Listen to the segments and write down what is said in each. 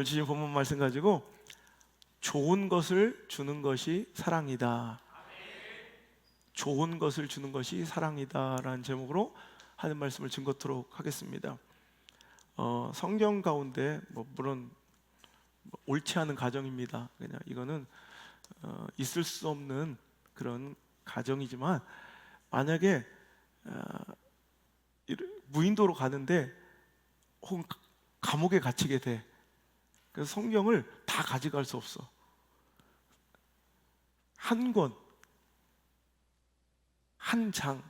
오늘 주신 본문 말씀 가지고 좋은 것을 주는 것이 사랑이다. 좋은 것을 주는 것이 사랑이다 라는 제목으로 하는 말씀을 증거토록 하겠습니다. 성경 가운데 물론 옳지 않은 가정입니다. 그냥 이거는 있을 수 없는 그런 가정이지만, 만약에 무인도로 가는데 혹은 감옥에 갇히게 돼. 그래서 성경을 다 가져갈 수 없어. 한 권, 한 장,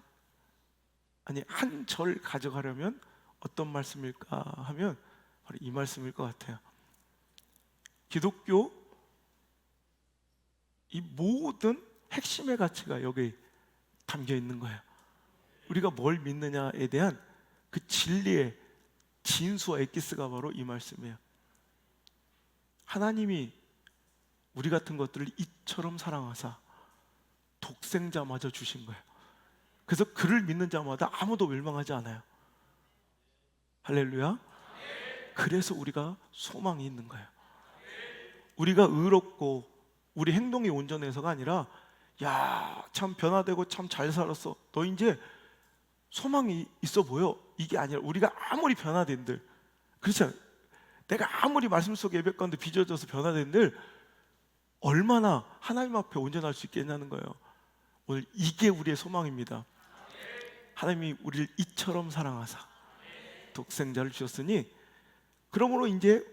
아니 한 절 가져가려면 어떤 말씀일까 하면 바로 이 말씀일 것 같아요. 기독교 이 모든 핵심의 가치가 여기 담겨 있는 거예요. 우리가 뭘 믿느냐에 대한 그 진리의 진수와 엑기스가 바로 이 말씀이에요. 하나님이 우리 같은 것들을 이처럼 사랑하사 독생자마저 주신 거예요. 그래서 그를 믿는 자마다 아무도 멸망하지 않아요. 할렐루야. 그래서 우리가 소망이 있는 거예요. 우리가 의롭고 우리 행동이 온전해서가 아니라, 야, 참 변화되고 참 잘 살았어, 너 이제 소망이 있어 보여, 이게 아니라, 우리가 아무리 변화된들, 그렇죠? 내가 아무리 말씀 속에 예배 가운데 빚어져서 변화된들 얼마나 하나님 앞에 온전할 수 있겠냐는 거예요. 오늘 이게 우리의 소망입니다. 하나님이 우리를 이처럼 사랑하사 독생자를 주셨으니, 그러므로 이제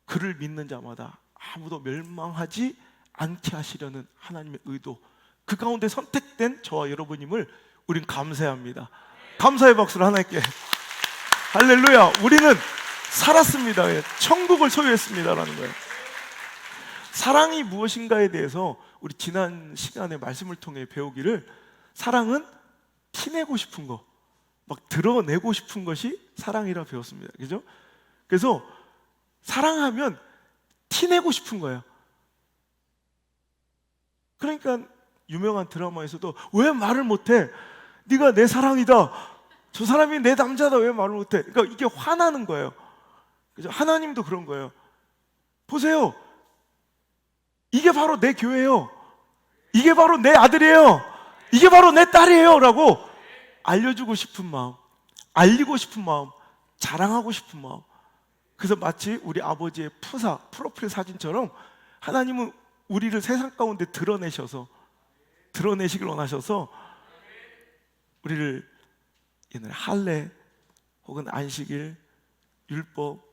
그를 믿는 자마다 아무도 멸망하지 않게 하시려는 하나님의 의도, 그 가운데 선택된 저와 여러분임을 우린 감사합니다. 감사의 박수를 하나님께. 할렐루야. 우리는 살았습니다. 천국을 소유했습니다라는 거예요. 사랑이 무엇인가에 대해서 우리 지난 시간에 말씀을 통해 배우기를, 사랑은 티내고 싶은 거, 막 드러내고 싶은 것이 사랑이라 배웠습니다. 그죠? 그래서 사랑하면 티내고 싶은 거예요. 그러니까 유명한 드라마에서도 왜 말을 못해? 네가 내 사랑이다, 저 사람이 내 남자다, 왜 말을 못해? 그러니까 이게 화나는 거예요. 그죠? 하나님도 그런 거예요. 보세요, 이게 바로 내 교회예요, 이게 바로 내 아들이에요, 이게 바로 내 딸이에요 라고 알려주고 싶은 마음, 알리고 싶은 마음, 자랑하고 싶은 마음. 그래서 마치 우리 아버지의 프로필 사진처럼 하나님은 우리를 세상 가운데 드러내시길 원하셔서 우리를 옛날에 할례 혹은 안식일, 율법,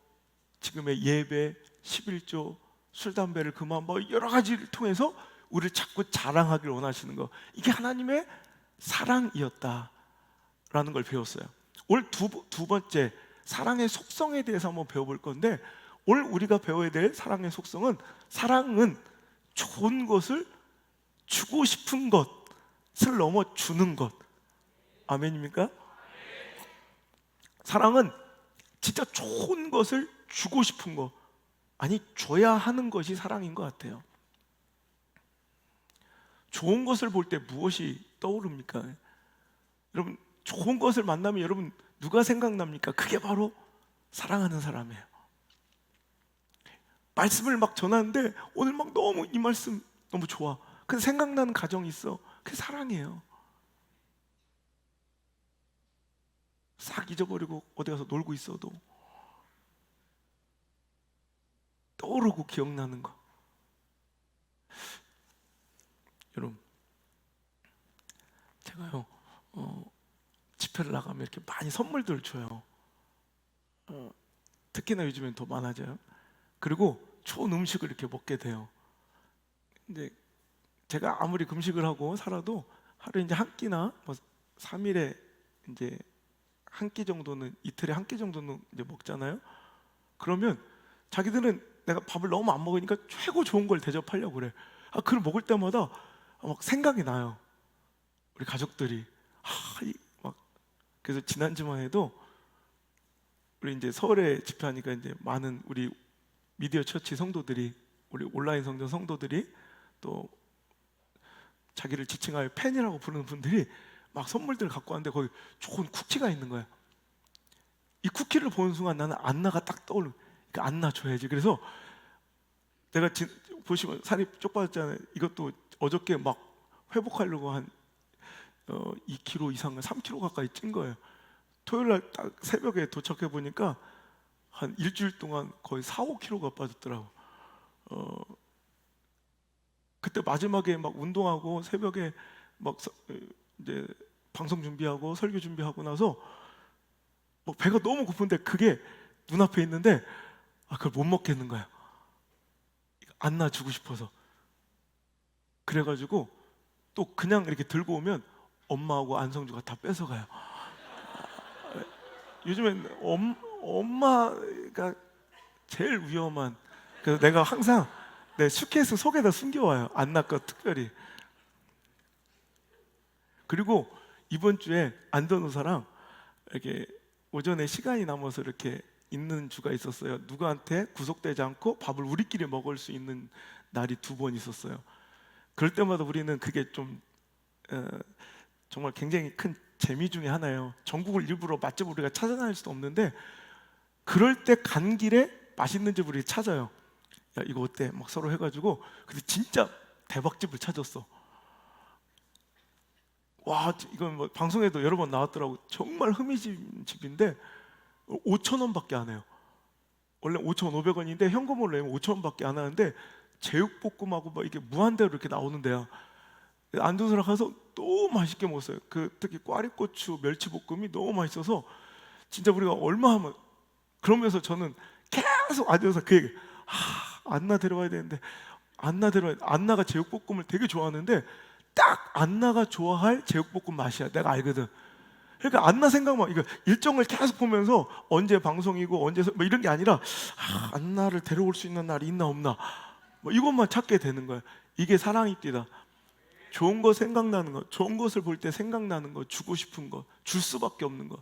지금의 예배, 11조, 술, 담배를 그만, 여러 가지를 통해서 우리를 자꾸 자랑하길 원하시는 거, 이게 하나님의 사랑이었다라는 걸 배웠어요. 오늘 두 번째, 사랑의 속성에 대해서 한번 배워볼 건데, 오늘 우리가 배워야 될 사랑의 속성은, 사랑은 좋은 것을 주고 싶은 것을 넘어 주는 것. 아멘입니까? 사랑은 진짜 좋은 것을 주고 싶은 것, 아니 줘야 하는 것이 사랑인 것 같아요. 좋은 것을 볼 때 무엇이 떠오릅니까? 여러분, 좋은 것을 만나면 여러분 누가 생각납니까? 그게 바로 사랑하는 사람이에요. 말씀을 막 전하는데 오늘 막 너무 이 말씀 너무 좋아, 근데 생각나는 가정이 있어. 그게 사랑이에요. 싹 잊어버리고 어디 가서 놀고 있어도 떠오르고 기억나는 거. 여러분, 제가요 집회를 나가면 이렇게 많이 선물들을 줘요. 특히나 요즘엔 더 많아져요. 그리고 좋은 음식을 이렇게 먹게 돼요. 근데 제가 아무리 금식을 하고 살아도 하루에 이제 한 끼나 3일에 이제 한 끼 정도는, 이틀에 한 끼 정도는 이제 먹잖아요. 그러면 자기들은 내가 밥을 너무 안 먹으니까 최고 좋은 걸 대접하려고 그래. 그걸 먹을 때마다 막 생각이 나요. 우리 가족들이. 그래서 지난주만 해도 우리 이제 서울에 집회하니까 이제 많은 우리 미디어 처치 성도들이, 우리 온라인 성전 성도들이, 또 자기를 지칭하여 팬이라고 부르는 분들이 막 선물들을 갖고 왔는데 거기 좋은 쿠키가 있는 거예요. 이 쿠키를 보는 순간 나는 안나가 딱 떠오르는, 안나 줘야지. 그래서 내가 보시면 살이 쪽 빠졌잖아요. 이것도 어저께 막 회복하려고 한 2kg 이상, 3kg 가까이 찐 거예요. 토요일 날 딱 새벽에 도착해 보니까 한 일주일 동안 거의 4, 5kg가 빠졌더라고. 그때 마지막에 막 운동하고 새벽에 막 이제 방송 준비하고 설교 준비하고 나서 막 배가 너무 고픈데 그게 눈앞에 있는데 그걸 못 먹겠는 거야. 안나 주고 싶어서. 그래가지고 또 그냥 이렇게 들고 오면 엄마하고 안성주가 다 뺏어가요. 요즘엔 엄마가 제일 위험한. 그래서 내가 항상 내 수케이스 속에다 숨겨와요. 안나 거 특별히. 그리고 이번 주에 안전호사랑 이렇게 오전에 시간이 남아서 이렇게 있는 주가 있었어요. 누구한테 구속되지 않고 밥을 우리끼리 먹을 수 있는 날이 2번 있었어요. 그럴 때마다 우리는 그게 좀 정말 굉장히 큰 재미 중에 하나예요. 전국을 일부러 맛집을 우리가 찾아다닐 수도 없는데 그럴 때 간 길에 맛있는 집을 우리 찾아요. 야 이거 어때? 막 서로 해가지고 근데 진짜 대박집을 찾았어. 와 이건 뭐 방송에도 여러 번 나왔더라고. 정말 집인데 5,000원밖에 안 해요. 원래 5,500원인데 현금으로 내면 5,000원밖에 안 하는데 제육볶음하고 막 이게 무한대로 이렇게 나오는 데야. 안전소라 가서 너무 맛있게 먹었어요. 그 특히 꽈리고추 멸치볶음이 너무 맛있어서 진짜 우리가 얼마 하면 그러면서 저는 계속 앉아서 그 얘기 안나 데려와야 되는데 안나가 제육볶음을 되게 좋아하는데 딱 안나가 좋아할 제육볶음 맛이야. 내가 알거든. 그러니까 안나 생각만 이거 일정을 계속 보면서 언제 방송이고 언제 뭐 이런 게 아니라 안나를 데려올 수 있는 날이 있나 없나 뭐 이것만 찾게 되는 거야. 이게 사랑입니다. 좋은 거 생각나는 거, 좋은 것을 볼 때 생각나는 거, 주고 싶은 거, 줄 수밖에 없는 거.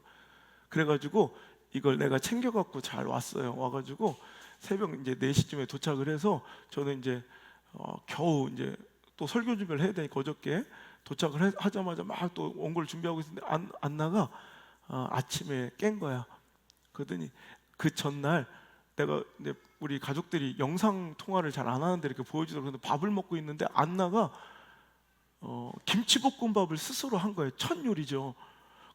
그래가지고 이걸 내가 챙겨갖고 잘 왔어요. 와가지고 새벽 이제 4시쯤에 도착을 해서 저는 이제 겨우 이제 또 설교 준비를 해야 되니까 어저께 도착을 하자마자 막 또 온 걸 준비하고 있었는데 안나가 아침에 깬 거야. 그러더니 그 전날 내가 이제 우리 가족들이 영상 통화를 잘 안 하는데 이렇게 보여주더라고요. 밥을 먹고 있는데 안나가 김치볶음밥을 스스로 한 거예요. 첫 요리죠.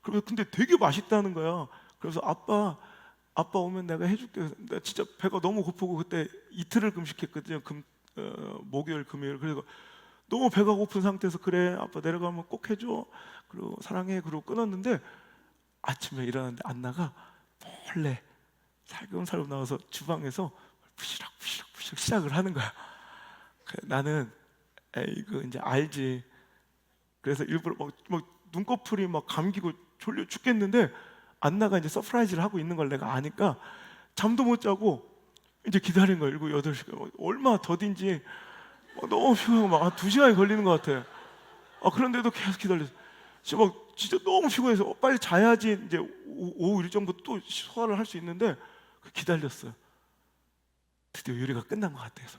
그래서 근데 되게 맛있다는 거야. 그래서 아빠 오면 내가 해줄게. 내가 진짜 배가 너무 고프고 그때 이틀을 금식했거든요. 목요일 금요일. 그래서 너무 배가 고픈 상태에서 그래 아빠 내려가면 꼭 해줘. 그리고 사랑해. 그리고 끊었는데 아침에 일어났는데 안나가 몰래 살금살금 나와서 주방에서 부시럭 시작을 하는 거야. 나는 이거 이제 알지. 그래서 일부러 막 눈꺼풀이 막 감기고 졸려 죽겠는데 안나가 이제 서프라이즈를 하고 있는 걸 내가 아니까 잠도 못 자고 이제 기다린 거야. 7, 8시간 얼마 더딘지 너무 피곤하고 막 2시간이 걸리는 것 같아. 그런데도 계속 기다렸어. 진짜 너무 피곤해서 빨리 자야지 이제 오후 일정부터 또 소화를 할 수 있는데 기다렸어요. 드디어 요리가 끝난 것 같아서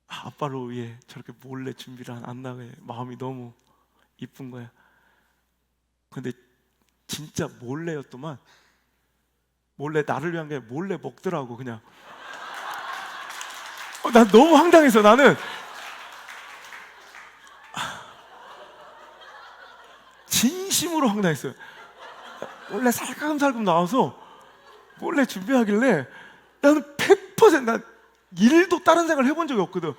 아빠를 위해 저렇게 몰래 준비를 한 안나의 마음이 너무 이쁜 거야. 근데 진짜 몰래였더만 몰래 나를 위한 게 몰래 먹더라고. 그냥 난 너무 황당해서 나는 진심으로 황당했어요. 원래 살금살금 나와서 몰래 준비하길래 나는 100% 난 1도 다른 생각을 해본 적이 없거든.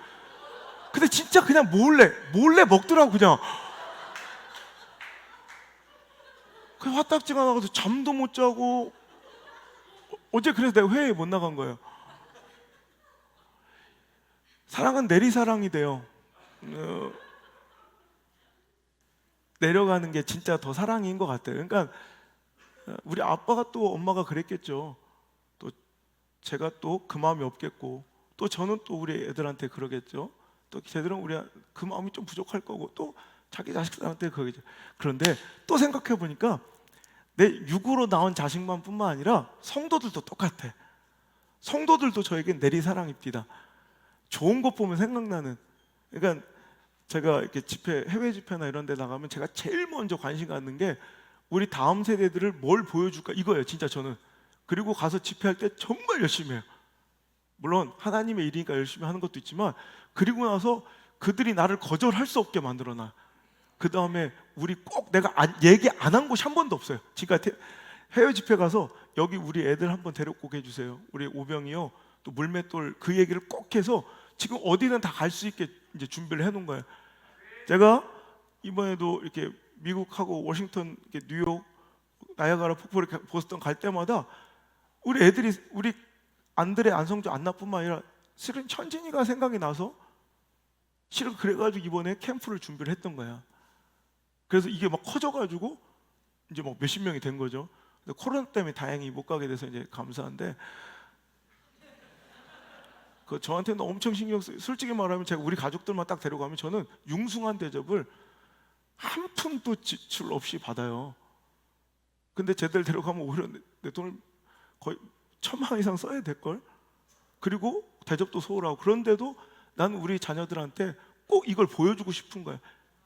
근데 진짜 그냥 몰래 먹더라고. 그냥 화딱지가 나가서 잠도 못 자고 어제 그래서 내가 회의에 못 나간 거예요. 사랑은 내리사랑이 돼요. 내려가는 게 진짜 더 사랑인 것 같아요. 그러니까 우리 아빠가 또 엄마가 그랬겠죠. 또 제가 또 그 마음이 없겠고 또 저는 또 우리 애들한테 그러겠죠. 또 걔들은 우리 그 마음이 좀 부족할 거고 또 자기 자식들한테 그러겠죠. 그런데 또 생각해 보니까 내 육으로 나온 자식만 뿐만 아니라 성도들도 똑같아. 성도들도 저에겐 내리사랑입니다. 좋은 것 보면 생각나는. 그러니까 제가 이렇게 해외 집회나 이런 데 나가면 제가 제일 먼저 관심 갖는 게 우리 다음 세대들을 뭘 보여줄까 이거예요. 진짜 저는 그리고 가서 집회할 때 정말 열심히 해요. 물론 하나님의 일이니까 열심히 하는 것도 있지만, 그리고 나서 그들이 나를 거절할 수 없게 만들어놔. 그 다음에 우리 꼭 내가 얘기 안 한 곳이 한 번도 없어요. 지금까지 해외 집회 가서 여기 우리 애들 한번 데리고 해주세요. 우리 오병이요, 또 물맷돌 그 얘기를 꼭 해서 지금 어디든 다 갈 수 있게 이제 준비를 해놓은 거예요. 제가 이번에도 이렇게 미국하고 워싱턴, 이렇게 뉴욕, 나이아가라 폭포, 보스턴 갈 때마다 우리 애들이, 우리 안드레, 안성주, 안나뿐만 아니라 실은 천진이가 생각이 나서 실은 그래가지고 이번에 캠프를 준비를 했던 거야. 그래서 이게 막 커져가지고 이제 막 몇십 명이 된 거죠. 근데 코로나 때문에 다행히 못 가게 돼서 이제 감사한데, 그 저한테는 엄청 신경 쓰여. 솔직히 말하면 제가 우리 가족들만 딱 데려가면 저는 융숭한 대접을 한 푼도 지출 없이 받아요. 근데 쟤들 데려가면 오히려 내 돈을 거의 1,000만 원 이상 써야 될걸? 그리고 대접도 소홀하고. 그런데도 나는 우리 자녀들한테 꼭 이걸 보여주고 싶은 거야.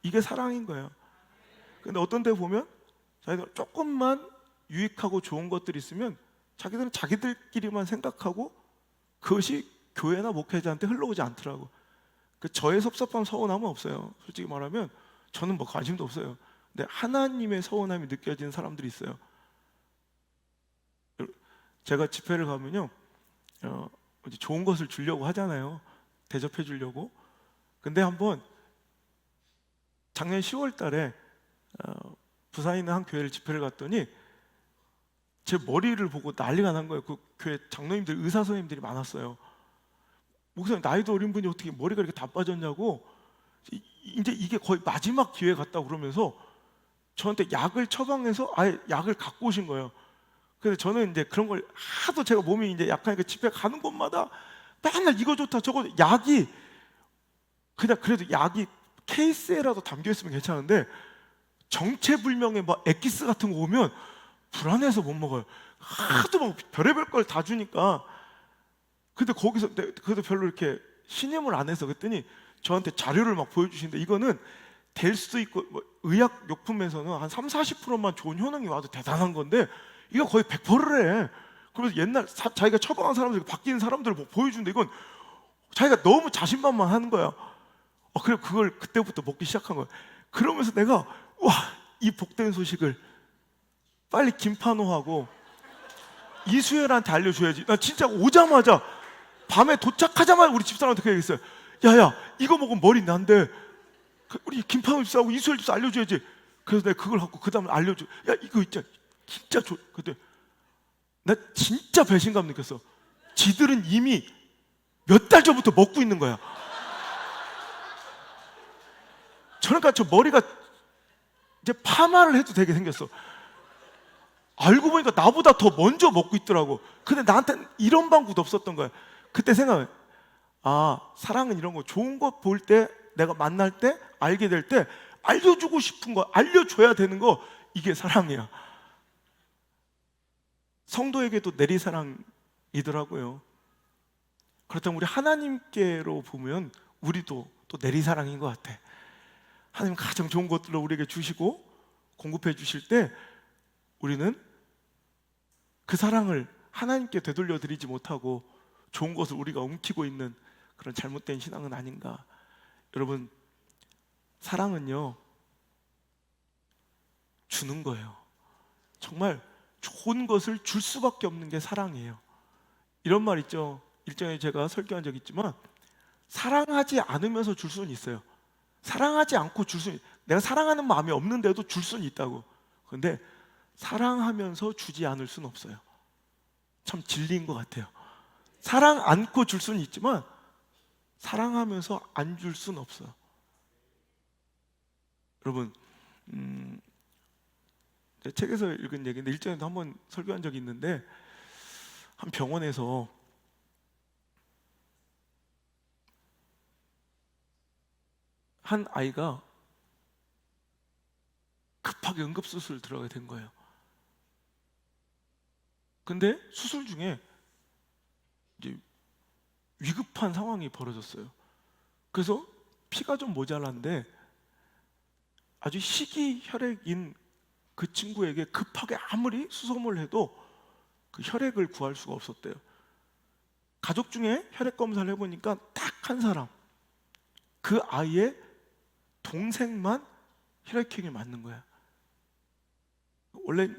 이게 사랑인 거야. 근데 어떤 데 보면 자기들 조금만 유익하고 좋은 것들이 있으면 자기들은 자기들끼리만 생각하고 그것이 교회나 목회자한테 흘러오지 않더라고. 그 저의 섭섭함, 서운함은 없어요. 솔직히 말하면 저는 뭐 관심도 없어요. 근데 하나님의 서운함이 느껴지는 사람들이 있어요. 제가 집회를 가면요, 좋은 것을 주려고 하잖아요. 대접해 주려고. 근데 한번 작년 10월 달에 부산에 있는 한 교회를 집회를 갔더니 제 머리를 보고 난리가 난 거예요. 그 교회 장로님들, 의사 선생님들이 많았어요. 목사님, 나이도 어린 분이 어떻게 머리가 이렇게 다 빠졌냐고, 이제 이게 거의 마지막 기회 같다고 그러면서 저한테 약을 처방해서 아예 약을 갖고 오신 거예요. 그래서 저는 이제 그런 걸 하도, 제가 몸이 이제 약하니까 집회 가는 곳마다 맨날 이거 좋다 저거, 약이 그냥, 그래도 약이 케이스에라도 담겨 있으면 괜찮은데 정체불명의 막 엑기스 같은 거 오면 불안해서 못 먹어요. 하도 막 별의별 걸 다 주니까. 근데 거기서 그래도 별로 이렇게 신임을 안 해서, 그랬더니 저한테 자료를 막 보여주시는데, 이거는 될 수도 있고, 뭐 의약 용품에서는 한 30-40%만 좋은 효능이 와도 대단한 건데 이거 거의 100%를 해. 그래서 옛날 자기가 처방한 사람들, 바뀌는 사람들을 뭐 보여주는데 이건 자기가 너무 자신만만한 거야. 그래, 그걸 그때부터 먹기 시작한 거야. 그러면서 내가, 와, 이 복된 소식을 빨리 김판호하고 이수열한테 알려줘야지. 나 진짜 오자마자, 밤에 도착하자마자 우리 집사람한테 그 얘기했어요. 야야, 이거 먹으면 머리 난대. 우리 김판호 집사하고 이수열 집사 알려줘야지. 그래서 내가 그걸 갖고 그 다음에 알려줘. 야, 이거 있잖아, 진짜 그때 나 진짜 배신감 느꼈어. 지들은 이미 몇 달 전부터 먹고 있는 거야. 그러니까 저 머리가 이제 파마를 해도 되게 생겼어. 알고 보니까 나보다 더 먼저 먹고 있더라고. 근데 나한테는 이런 방법도 없었던 거야. 그때 생각해, 사랑은 이런 거, 좋은 거 볼 때, 내가 만날 때, 알게 될 때 알려주고 싶은 거, 알려줘야 되는 거, 이게 사랑이야. 성도에게도 내리사랑이더라고요. 그렇다면 우리 하나님께로 보면 우리도 또 내리사랑인 것 같아. 하나님 가장 좋은 것들로 우리에게 주시고 공급해 주실 때 우리는 그 사랑을 하나님께 되돌려 드리지 못하고 좋은 것을 우리가 움키고 있는 그런 잘못된 신앙은 아닌가. 여러분, 사랑은요, 주는 거예요. 정말 좋은 것을 줄 수밖에 없는 게 사랑이에요. 이런 말 있죠. 일전에 제가 설교한 적 있지만, 사랑하지 않으면서 줄 수는 있어요. 사랑하지 않고 줄 수는, 내가 사랑하는 마음이 없는데도 줄 수는 있다고. 그런데 사랑하면서 주지 않을 수는 없어요. 참 진리인 것 같아요. 사랑 않고 줄 수는 있지만 사랑하면서 안 줄 수는 없어요. 여러분, 제 책에서 읽은 얘기인데, 일전에도 한번 설교한 적이 있는데, 한 병원에서 한 아이가 급하게 응급수술 들어가게 된 거예요. 근데 수술 중에 이제 위급한 상황이 벌어졌어요. 그래서 피가 좀 모자란데 아주 희귀 혈액인 그 친구에게 급하게 아무리 수소문을 해도 그 혈액을 구할 수가 없었대요. 가족 중에 혈액 검사를 해보니까 딱 한 사람, 그 아이의 동생만 혈액형이 맞는 거야. 원래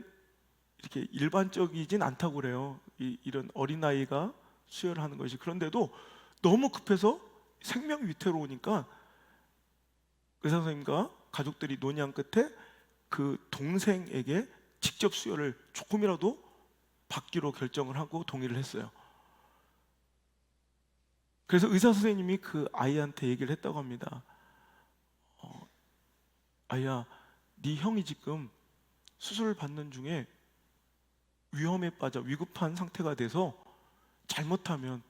이렇게 일반적이진 않다고 그래요. 이런 어린아이가 수혈을 하는 것이. 그런데도 너무 급해서 생명 위태로우니까 의사 선생님과 가족들이 논의한 끝에 그 동생에게 직접 수혈을 조금이라도 받기로 결정을 하고 동의를 했어요. 그래서 의사 선생님이 그 아이한테 얘기를 했다고 합니다. 아이야, 네 형이 지금 수술을 받는 중에 위험에 빠져 위급한 상태가 돼서 잘못하면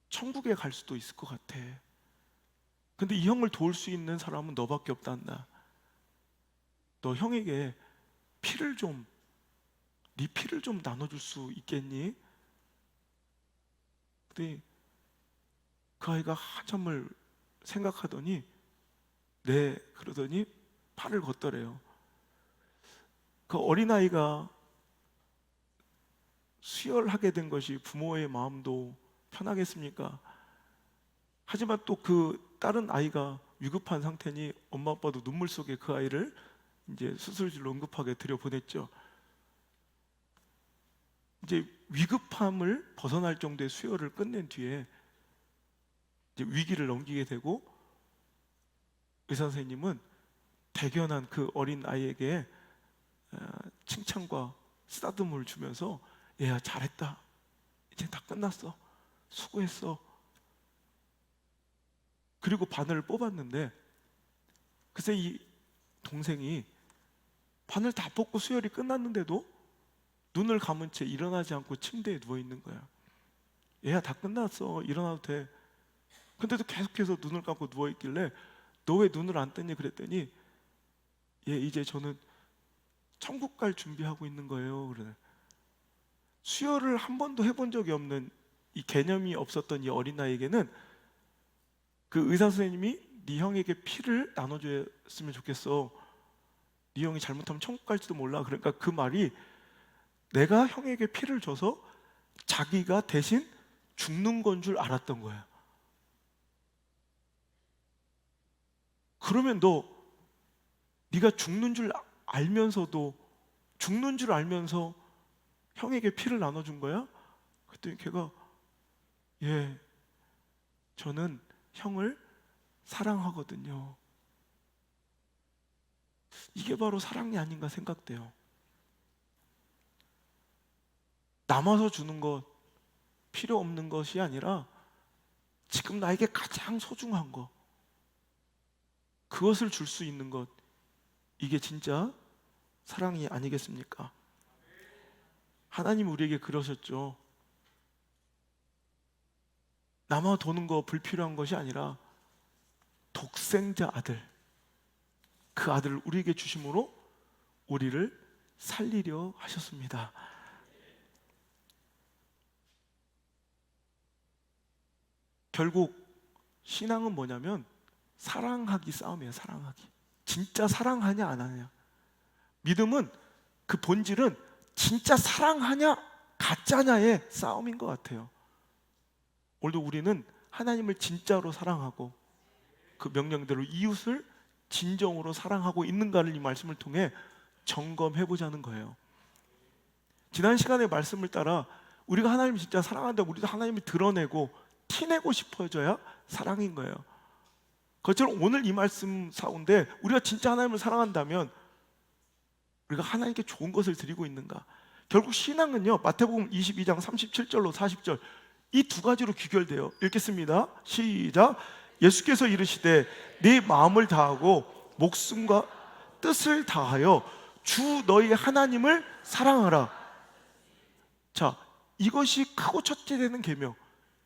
천국에 갈 수도 있을 것 같아. 근데 이 형을 도울 수 있는 사람은 너밖에 없단다. 너 형에게 네 피를 좀 나눠줄 수 있겠니? 근데 그 아이가 한참을 생각하더니 네, 그러더니 팔을 걷더래요. 그 어린아이가 수혈하게 된 것이 부모의 마음도 편하겠습니까? 하지만 또 그 다른 아이가 위급한 상태니 엄마 아빠도 눈물 속에 그 아이를 이제 수술실로 응급하게 들여보냈죠. 이제 위급함을 벗어날 정도의 수혈을 끝낸 뒤에 이제 위기를 넘기게 되고 의사 선생님은 대견한 그 어린 아이에게 칭찬과 쓰다듬음을 주면서 얘야 잘했다, 이제 다 끝났어, 수고했어. 그리고 바늘을 뽑았는데 글쎄 이 동생이 바늘 다 뽑고 수혈이 끝났는데도 눈을 감은 채 일어나지 않고 침대에 누워 있는 거야. 얘야 다 끝났어, 일어나도 돼. 근데도 계속해서 눈을 감고 누워 있길래 너 왜 눈을 안 떴니? 그랬더니 예, 이제 저는 천국 갈 준비하고 있는 거예요. 그래. 수혈을 한 번도 해본 적이 없는, 이 개념이 없었던 이 어린아이에게는 그 의사 선생님이 네 형에게 피를 나눠줬으면 좋겠어, 네 형이 잘못하면 천국 갈지도 몰라. 그러니까 그 말이 내가 형에게 피를 줘서 자기가 대신 죽는 건 줄 알았던 거야. 그러면 네가 죽는 줄 알면서 형에게 피를 나눠준 거야? 그랬더니 걔가 예, 저는 형을 사랑하거든요. 이게 바로 사랑이 아닌가 생각돼요. 남아서 주는 것, 필요 없는 것이 아니라 지금 나에게 가장 소중한 것, 그것을 줄 수 있는 것, 이게 진짜 사랑이 아니겠습니까? 하나님 우리에게 그러셨죠. 남아 도는 거 불필요한 것이 아니라 독생자 아들, 그 아들을 우리에게 주심으로 우리를 살리려 하셨습니다. 결국 신앙은 뭐냐면 사랑하기 싸움이에요. 사랑하기. 진짜 사랑하냐 안 하냐. 믿음은 그 본질은 진짜 사랑하냐 가짜냐의 싸움인 것 같아요. 오늘도 우리는 하나님을 진짜로 사랑하고 그 명령대로 이웃을 진정으로 사랑하고 있는가를 이 말씀을 통해 점검해보자는 거예요. 지난 시간의 말씀을 따라 우리가 하나님을 진짜 사랑한다고 우리도 하나님을 드러내고 티내고 싶어져야 사랑인 거예요. 그것처럼 오늘 이 말씀 가운데 우리가 진짜 하나님을 사랑한다면 우리가 하나님께 좋은 것을 드리고 있는가? 결국 신앙은요, 마태복음 22장 37절로 40절 이 두 가지로 귀결돼요. 읽겠습니다. 시작. 예수께서 이르시되 네 마음을 다하고 목숨과 뜻을 다하여 주 너희 하나님을 사랑하라. 자, 이것이 크고 첫째 되는 계명.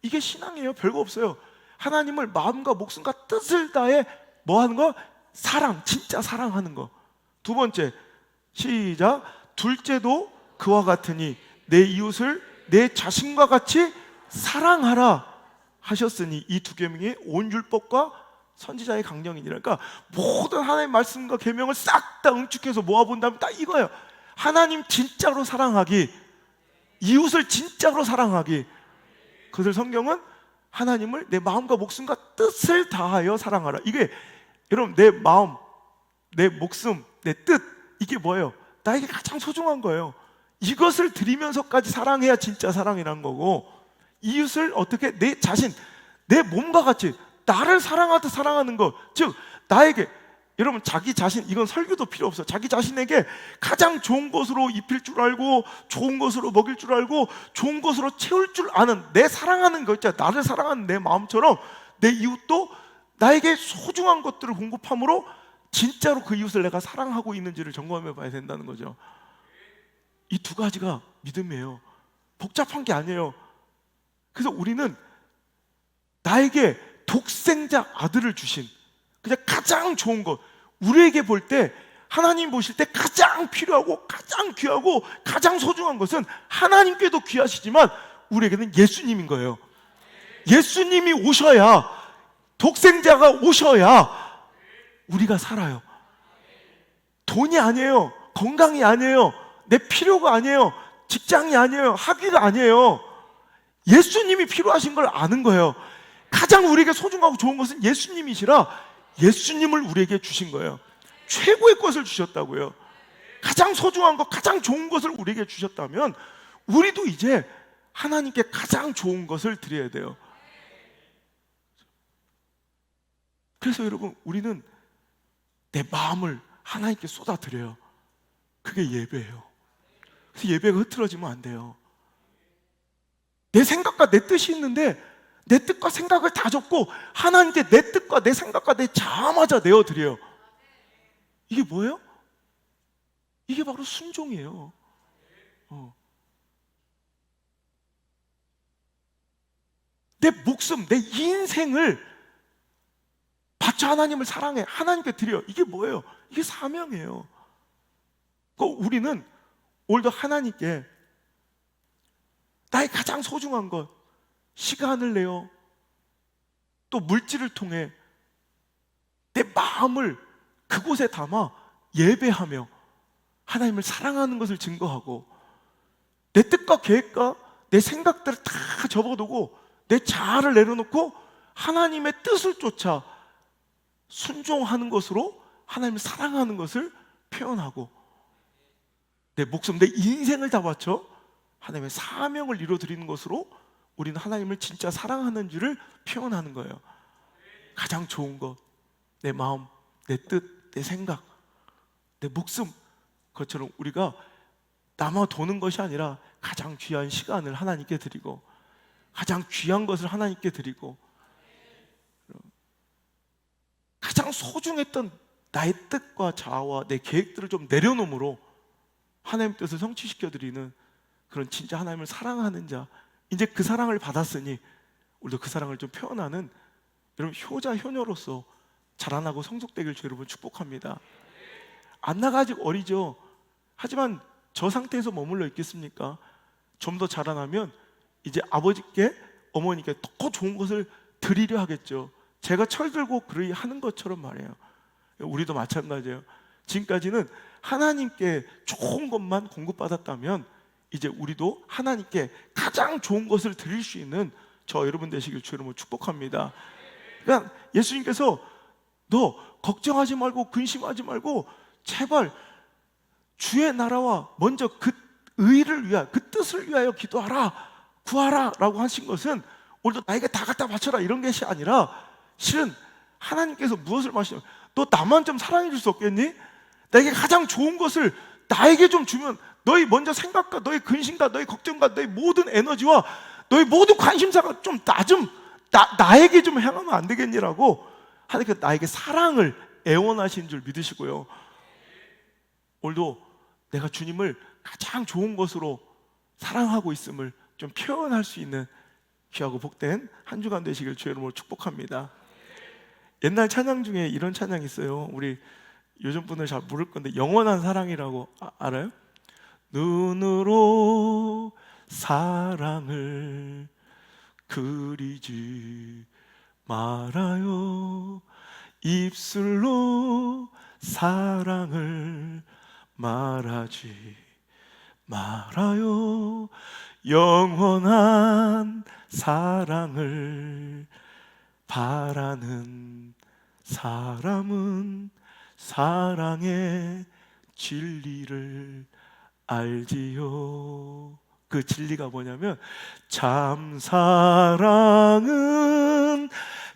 이게 신앙이에요. 별거 없어요. 하나님을 마음과 목숨과 뜻을 다해 뭐 하는 거? 사랑, 진짜 사랑하는 거. 두 번째, 시작. 둘째도 그와 같으니 내 이웃을 내 자신과 같이 사랑하라 하셨으니 이 두 계명이 온 율법과 선지자의 강령이니라. 그러니까 모든 하나님의 말씀과 계명을 싹 다 응축해서 모아본다면 딱 이거예요. 하나님 진짜로 사랑하기, 이웃을 진짜로 사랑하기. 그것을 성경은 하나님을 내 마음과 목숨과 뜻을 다하여 사랑하라. 이게 여러분, 내 마음, 내 목숨, 내 뜻, 이게 뭐예요? 나에게 가장 소중한 거예요. 이것을 드리면서까지 사랑해야 진짜 사랑이란 거고, 이웃을 어떻게, 내 자신, 내 몸과 같이 나를 사랑하듯 사랑하는 것. 즉 나에게, 여러분, 자기 자신, 이건 설교도 필요 없어요. 자기 자신에게 가장 좋은 것으로 입힐 줄 알고, 좋은 것으로 먹일 줄 알고, 좋은 것으로 채울 줄 아는, 내 사랑하는 거 있잖아요. 나를 사랑하는 내 마음처럼 내 이웃도 나에게 소중한 것들을 공급함으로 진짜로 그 이웃을 내가 사랑하고 있는지를 점검해 봐야 된다는 거죠. 이 두 가지가 믿음이에요. 복잡한 게 아니에요. 그래서 우리는 나에게 독생자 아들을 주신, 그냥 가장 좋은 것, 우리에게 볼 때, 하나님 보실 때 가장 필요하고 가장 귀하고 가장 소중한 것은 하나님께도 귀하시지만 우리에게는 예수님인 거예요. 예수님이 오셔야, 독생자가 오셔야 우리가 살아요. 돈이 아니에요. 건강이 아니에요. 내 필요가 아니에요. 직장이 아니에요. 학위가 아니에요. 예수님이 필요하신 걸 아는 거예요. 가장 우리에게 소중하고 좋은 것은 예수님이시라 예수님을 우리에게 주신 거예요. 최고의 것을 주셨다고요. 가장 소중한 것, 가장 좋은 것을 우리에게 주셨다면 우리도 이제 하나님께 가장 좋은 것을 드려야 돼요. 그래서 여러분, 우리는 내 마음을 하나님께 쏟아드려요. 그게 예배예요. 그래서 예배가 흐트러지면 안 돼요. 내 생각과 내 뜻이 있는데 내 뜻과 생각을 다 접고 하나님께 내 뜻과 내 생각과 내 자아마저 내어드려요. 이게 뭐예요? 이게 바로 순종이에요. 내 목숨, 내 인생을 바쳐 하나님을 사랑해, 하나님께 드려. 이게 뭐예요? 이게 사명이에요. 우리는 오늘도 하나님께 나의 가장 소중한 것, 시간을 내어 또 물질을 통해 내 마음을 그곳에 담아 예배하며 하나님을 사랑하는 것을 증거하고, 내 뜻과 계획과 내 생각들을 다 접어두고 내 자아를 내려놓고 하나님의 뜻을 쫓아 순종하는 것으로 하나님을 사랑하는 것을 표현하고, 내 목숨, 내 인생을 다 바쳐 하나님의 사명을 이루어드리는 것으로 우리는 하나님을 진짜 사랑하는 줄을 표현하는 거예요. 가장 좋은 것, 내 마음, 내 뜻, 내 생각, 내 목숨, 그것처럼 우리가 남아 도는 것이 아니라 가장 귀한 시간을 하나님께 드리고 가장 귀한 것을 하나님께 드리고 가장 소중했던 나의 뜻과 자아와 내 계획들을 좀 내려놓음으로 하나님 뜻을 성취시켜드리는 그런 진짜 하나님을 사랑하는 자, 이제 그 사랑을 받았으니 우리도 그 사랑을 좀 표현하는 여러분 효자 효녀로서 자라나고 성숙되길 주 여러분 축복합니다. 안나가 아직 어리죠. 하지만 저 상태에서 머물러 있겠습니까? 좀 더 자라나면 이제 아버지께 어머니께 더 좋은 것을 드리려 하겠죠. 제가 철들고 그러이 하는 것처럼 말이에요. 우리도 마찬가지예요. 지금까지는 하나님께 좋은 것만 공급받았다면 이제 우리도 하나님께 가장 좋은 것을 드릴 수 있는 저 여러분 되시길 주 여러분 축복합니다. 그러니까 예수님께서 너 걱정하지 말고 근심하지 말고 제발 주의 나라와 먼저 그 의를 위하여, 그 뜻을 위하여 기도하라, 구하라 라고 하신 것은 오늘도 나에게 다 갖다 바쳐라 이런 것이 아니라 실은 하나님께서 무엇을 말씀하시냐면 너 나만 좀 사랑해 줄 수 없겠니? 나에게 가장 좋은 것을 나에게 좀 주면 너희 먼저 생각과 너희 근심과 너희 걱정과 너희 모든 에너지와 너희 모든 관심사가 좀 나에게 좀 향하면 안 되겠니라고 하나님께서 나에게 사랑을 애원하신 줄 믿으시고요. 오늘도 내가 주님을 가장 좋은 것으로 사랑하고 있음을 좀 표현할 수 있는 귀하고 복된 한 주간 되시길 주의 이름으로 축복합니다. 옛날 찬양 중에 이런 찬양이 있어요. 우리 요즘 분들 잘 모를 건데 영원한 사랑이라고 알아요? 눈으로 사랑을 그리지 말아요. 입술로 사랑을 말하지 말아요. 영원한 사랑을 바라는 사람은 사랑의 진리를 알지요. 그 진리가 뭐냐면 참 사랑은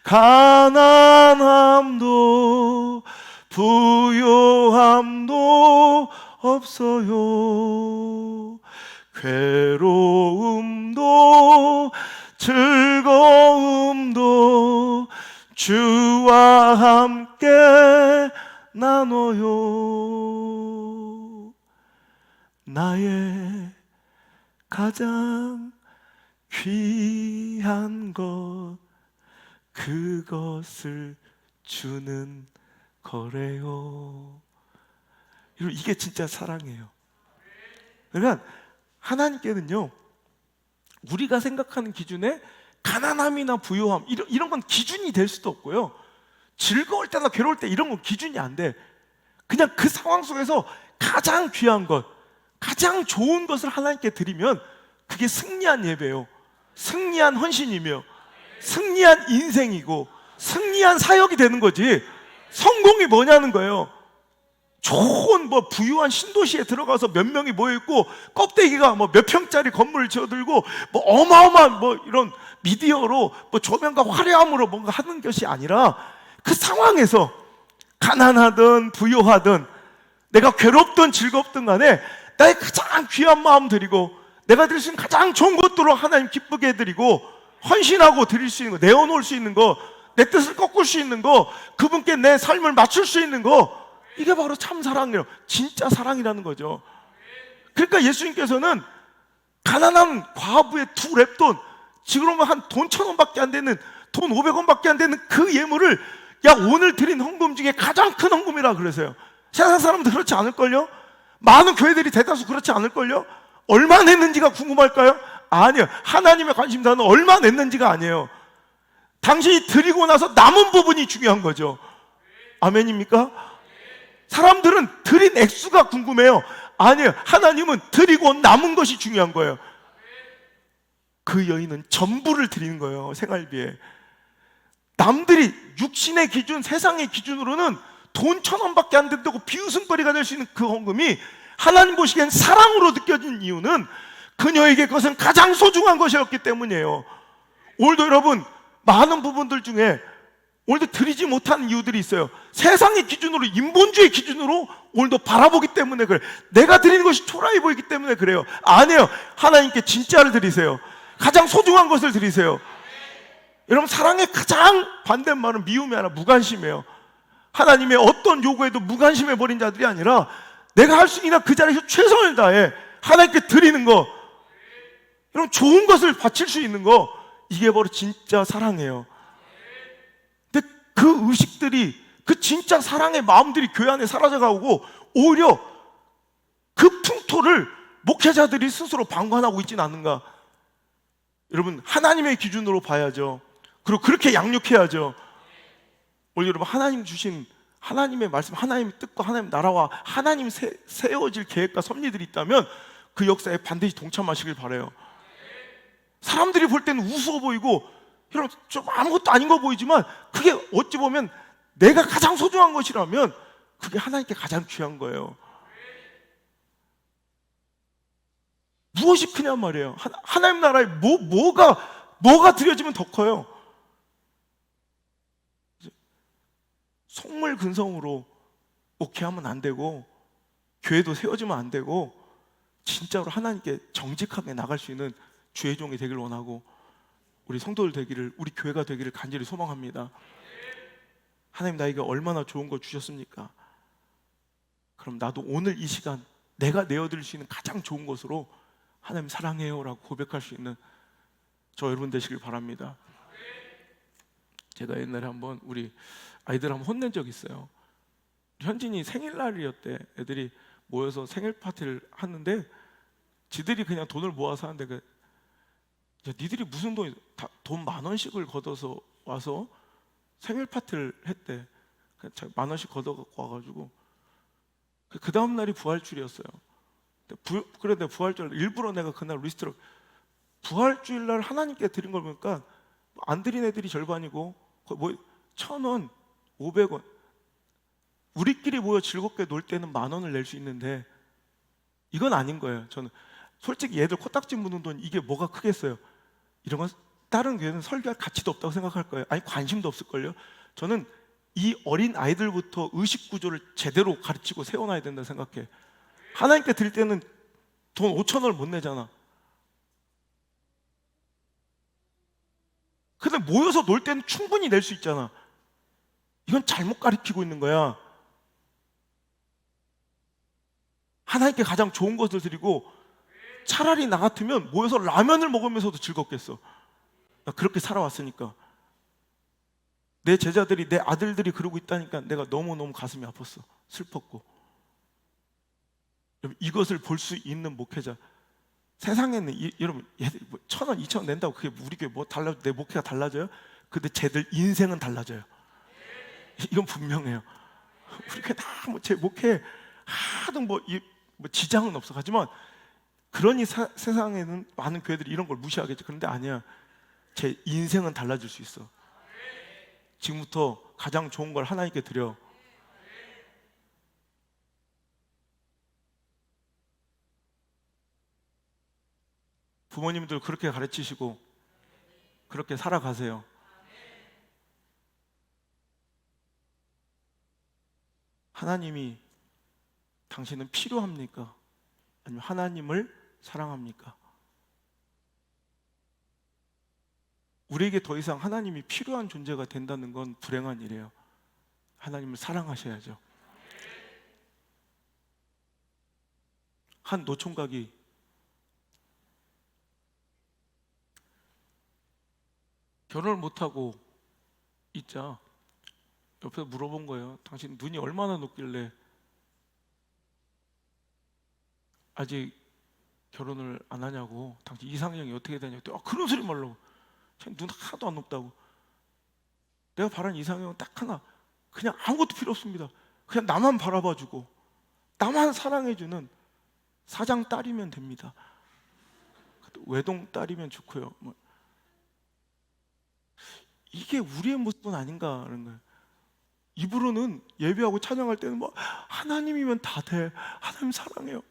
가난함도 부요함도 없어요. 괴로움도 즐거움도 주와 함께 나눠요. 나의 가장 귀한 것 그것을 주는 거래요. 이게 진짜 사랑이에요. 그러니까 하나님께는요, 우리가 생각하는 기준에 가난함이나 부요함 이런 건 기준이 될 수도 없고요, 즐거울 때나 괴로울 때 이런 건 기준이 안 돼. 그냥 그 상황 속에서 가장 귀한 것, 가장 좋은 것을 하나님께 드리면 그게 승리한 예배요, 승리한 헌신이며 승리한 인생이고 승리한 사역이 되는 거지. 성공이 뭐냐는 거예요. 좋은 부유한 신도시에 들어가서 몇 명이 모여있고 껍데기가 몇 평짜리 건물을 지어들고 어마어마한 이런 미디어로 조명과 화려함으로 뭔가 하는 것이 아니라 그 상황에서 가난하든 부유하든 내가 괴롭든 즐겁든 간에 나의 가장 귀한 마음 드리고 내가 드릴 수 있는 가장 좋은 것들로 하나님 기쁘게 해드리고 헌신하고 드릴 수 있는 거, 내어놓을 수 있는 거, 내 뜻을 꺾을 수 있는 거, 그분께 내 삶을 맞출 수 있는 거, 이게 바로 참 사랑이에요. 진짜 사랑이라는 거죠. 그러니까 예수님께서는 가난한 과부의 2렙돈, 지금은 한 돈 1,000원밖에 안 되는, 돈 500원밖에 안 되는 그 예물을 야 오늘 드린 헌금 중에 가장 큰 헌금이라 그러세요. 세상 사람들 그렇지 않을걸요? 많은 교회들이 대다수 그렇지 않을걸요? 얼마 냈는지가 궁금할까요? 아니요. 하나님의 관심사는 얼마 냈는지가 아니에요. 당신이 드리고 나서 남은 부분이 중요한 거죠. 아멘입니까? 사람들은 드린 액수가 궁금해요. 아니에요. 하나님은 드리고 남은 것이 중요한 거예요. 그 여인은 전부를 드리는 거예요. 생활비에. 남들이 육신의 기준, 세상의 기준으로는 돈 1,000원밖에 안 된다고 비웃음거리가 될 수 있는 그 헌금이 하나님 보시기엔 사랑으로 느껴진 이유는 그녀에게 그것은 가장 소중한 것이었기 때문이에요. 오늘도 여러분 많은 부분들 중에 오늘도 드리지 못하는 이유들이 있어요. 세상의 기준으로, 인본주의 기준으로 오늘도 바라보기 때문에 그래요. 내가 드리는 것이 초라해 보이기 때문에 그래요. 아니에요. 하나님께 진짜를 드리세요. 가장 소중한 것을 드리세요. 여러분, 사랑의 가장 반대말은 미움이 아니라 무관심이에요. 하나님의 어떤 요구에도 무관심해버린 자들이 아니라 내가 할 수 있는 그 자리에서 최선을 다해 하나님께 드리는 거, 이런 좋은 것을 바칠 수 있는 거, 이게 바로 진짜 사랑이에요. 근데 그 의식들이, 그 진짜 사랑의 마음들이 교회 안에 사라져가고 오히려 그 풍토를 목회자들이 스스로 방관하고 있지는 않는가. 여러분, 하나님의 기준으로 봐야죠. 그리고 그렇게 양육해야죠. 오늘 여러분, 하나님 주신 하나님의 말씀, 하나님의 뜻과 하나님의 나라와 하나님 세워질 계획과 섭리들이 있다면 그 역사에 반드시 동참하시길 바라요. 사람들이 볼 때는 우스워 보이고 여러분 좀 아무것도 아닌 거 보이지만 그게 어찌 보면 내가 가장 소중한 것이라면 그게 하나님께 가장 귀한 거예요. 무엇이 크냔 말이에요. 하나님 나라에 뭐가 드려지면 더 커요. 속물 근성으로 목회하면 안 되고 교회도 세워지면 안 되고 진짜로 하나님께 정직하게 나갈 수 있는 주의 종이 되길 원하고 우리 성도들 되기를, 우리 교회가 되기를 간절히 소망합니다. 하나님 나에게 얼마나 좋은 거 주셨습니까? 그럼 나도 오늘 이 시간 내가 내어드릴 수 있는 가장 좋은 것으로 하나님 사랑해요 라고 고백할 수 있는 저 여러분 되시길 바랍니다. 제가 옛날에 한번 우리 아이들 한번 혼낸 적이 있어요. 현진이 생일날이었대. 애들이 모여서 생일 파티를 하는데 지들이 그냥 돈을 모아서 하는데 야, 니들이 무슨 돈 10,000원씩을 걷어서 와서 생일 파티를 했대. 10,000원씩 걷어갖고 와가지고 그 다음 날이 부활주일이었어요. 그런데 부활주일 일부러 내가 그날 리스트를 부활주일 날 하나님께 드린 걸 보니까 안 드린 애들이 절반이고 뭐 1,000원, 500원. 우리끼리 모여 즐겁게 놀 때는 10,000원을 낼 수 있는데 이건 아닌 거예요. 저는 솔직히 얘들 코딱지 무는 돈 이게 뭐가 크겠어요. 이런 건 다른 교회는 설교할 가치도 없다고 생각할 거예요. 아니 관심도 없을걸요. 저는 이 어린 아이들부터 의식 구조를 제대로 가르치고 세워놔야 된다 생각해. 하나님께 드릴 때는 돈 5,000원을 못 내잖아. 근데 모여서 놀 때는 충분히 낼 수 있잖아. 이건 잘못 가르치고 있는 거야. 하나님께 가장 좋은 것을 드리고 차라리 나 같으면 모여서 라면을 먹으면서도 즐겁겠어. 나 그렇게 살아왔으니까. 내 제자들이, 내 아들들이 그러고 있다니까 내가 너무너무 가슴이 아팠어. 슬펐고. 여러분, 이것을 볼 수 있는 목회자, 세상에는 여러분 얘들 1,000원, 2,000원 낸다고 그게 우리 교회 뭐 달라, 내 목회가 달라져요? 근데 쟤들 인생은 달라져요. 이건 분명해요. 우리 교회 다 뭐 제 목회 하등 뭐 지장은 없어. 하지만 그러니 세상에는 많은 교회들이 이런 걸 무시하겠죠. 그런데 아니야. 제 인생은 달라질 수 있어. 지금부터 가장 좋은 걸 하나님께 드려. 부모님들 그렇게 가르치시고 그렇게 살아가세요. 하나님이 당신은 필요합니까? 아니면 하나님을 사랑합니까? 우리에게 더 이상 하나님이 필요한 존재가 된다는 건 불행한 일이에요. 하나님을 사랑하셔야죠. 한 노총각이 결혼을 못하고 있자 옆에서 물어본 거예요. 당신 눈이 얼마나 높길래 아직 결혼을 안 하냐고. 당신 이상형이 어떻게 되냐고. 그런 소리 말라고. 눈 하나도 안 높다고. 내가 바라는 이상형은 딱 하나. 그냥 아무것도 필요 없습니다. 그냥 나만 바라봐주고 나만 사랑해주는 사장 딸이면 됩니다. 외동 딸이면 좋고요. 이게 우리의 모습은 아닌가라는 거예요. 입으로는 예배하고 찬양할 때는 뭐 하나님이면 다 돼. 하나님 사랑해요.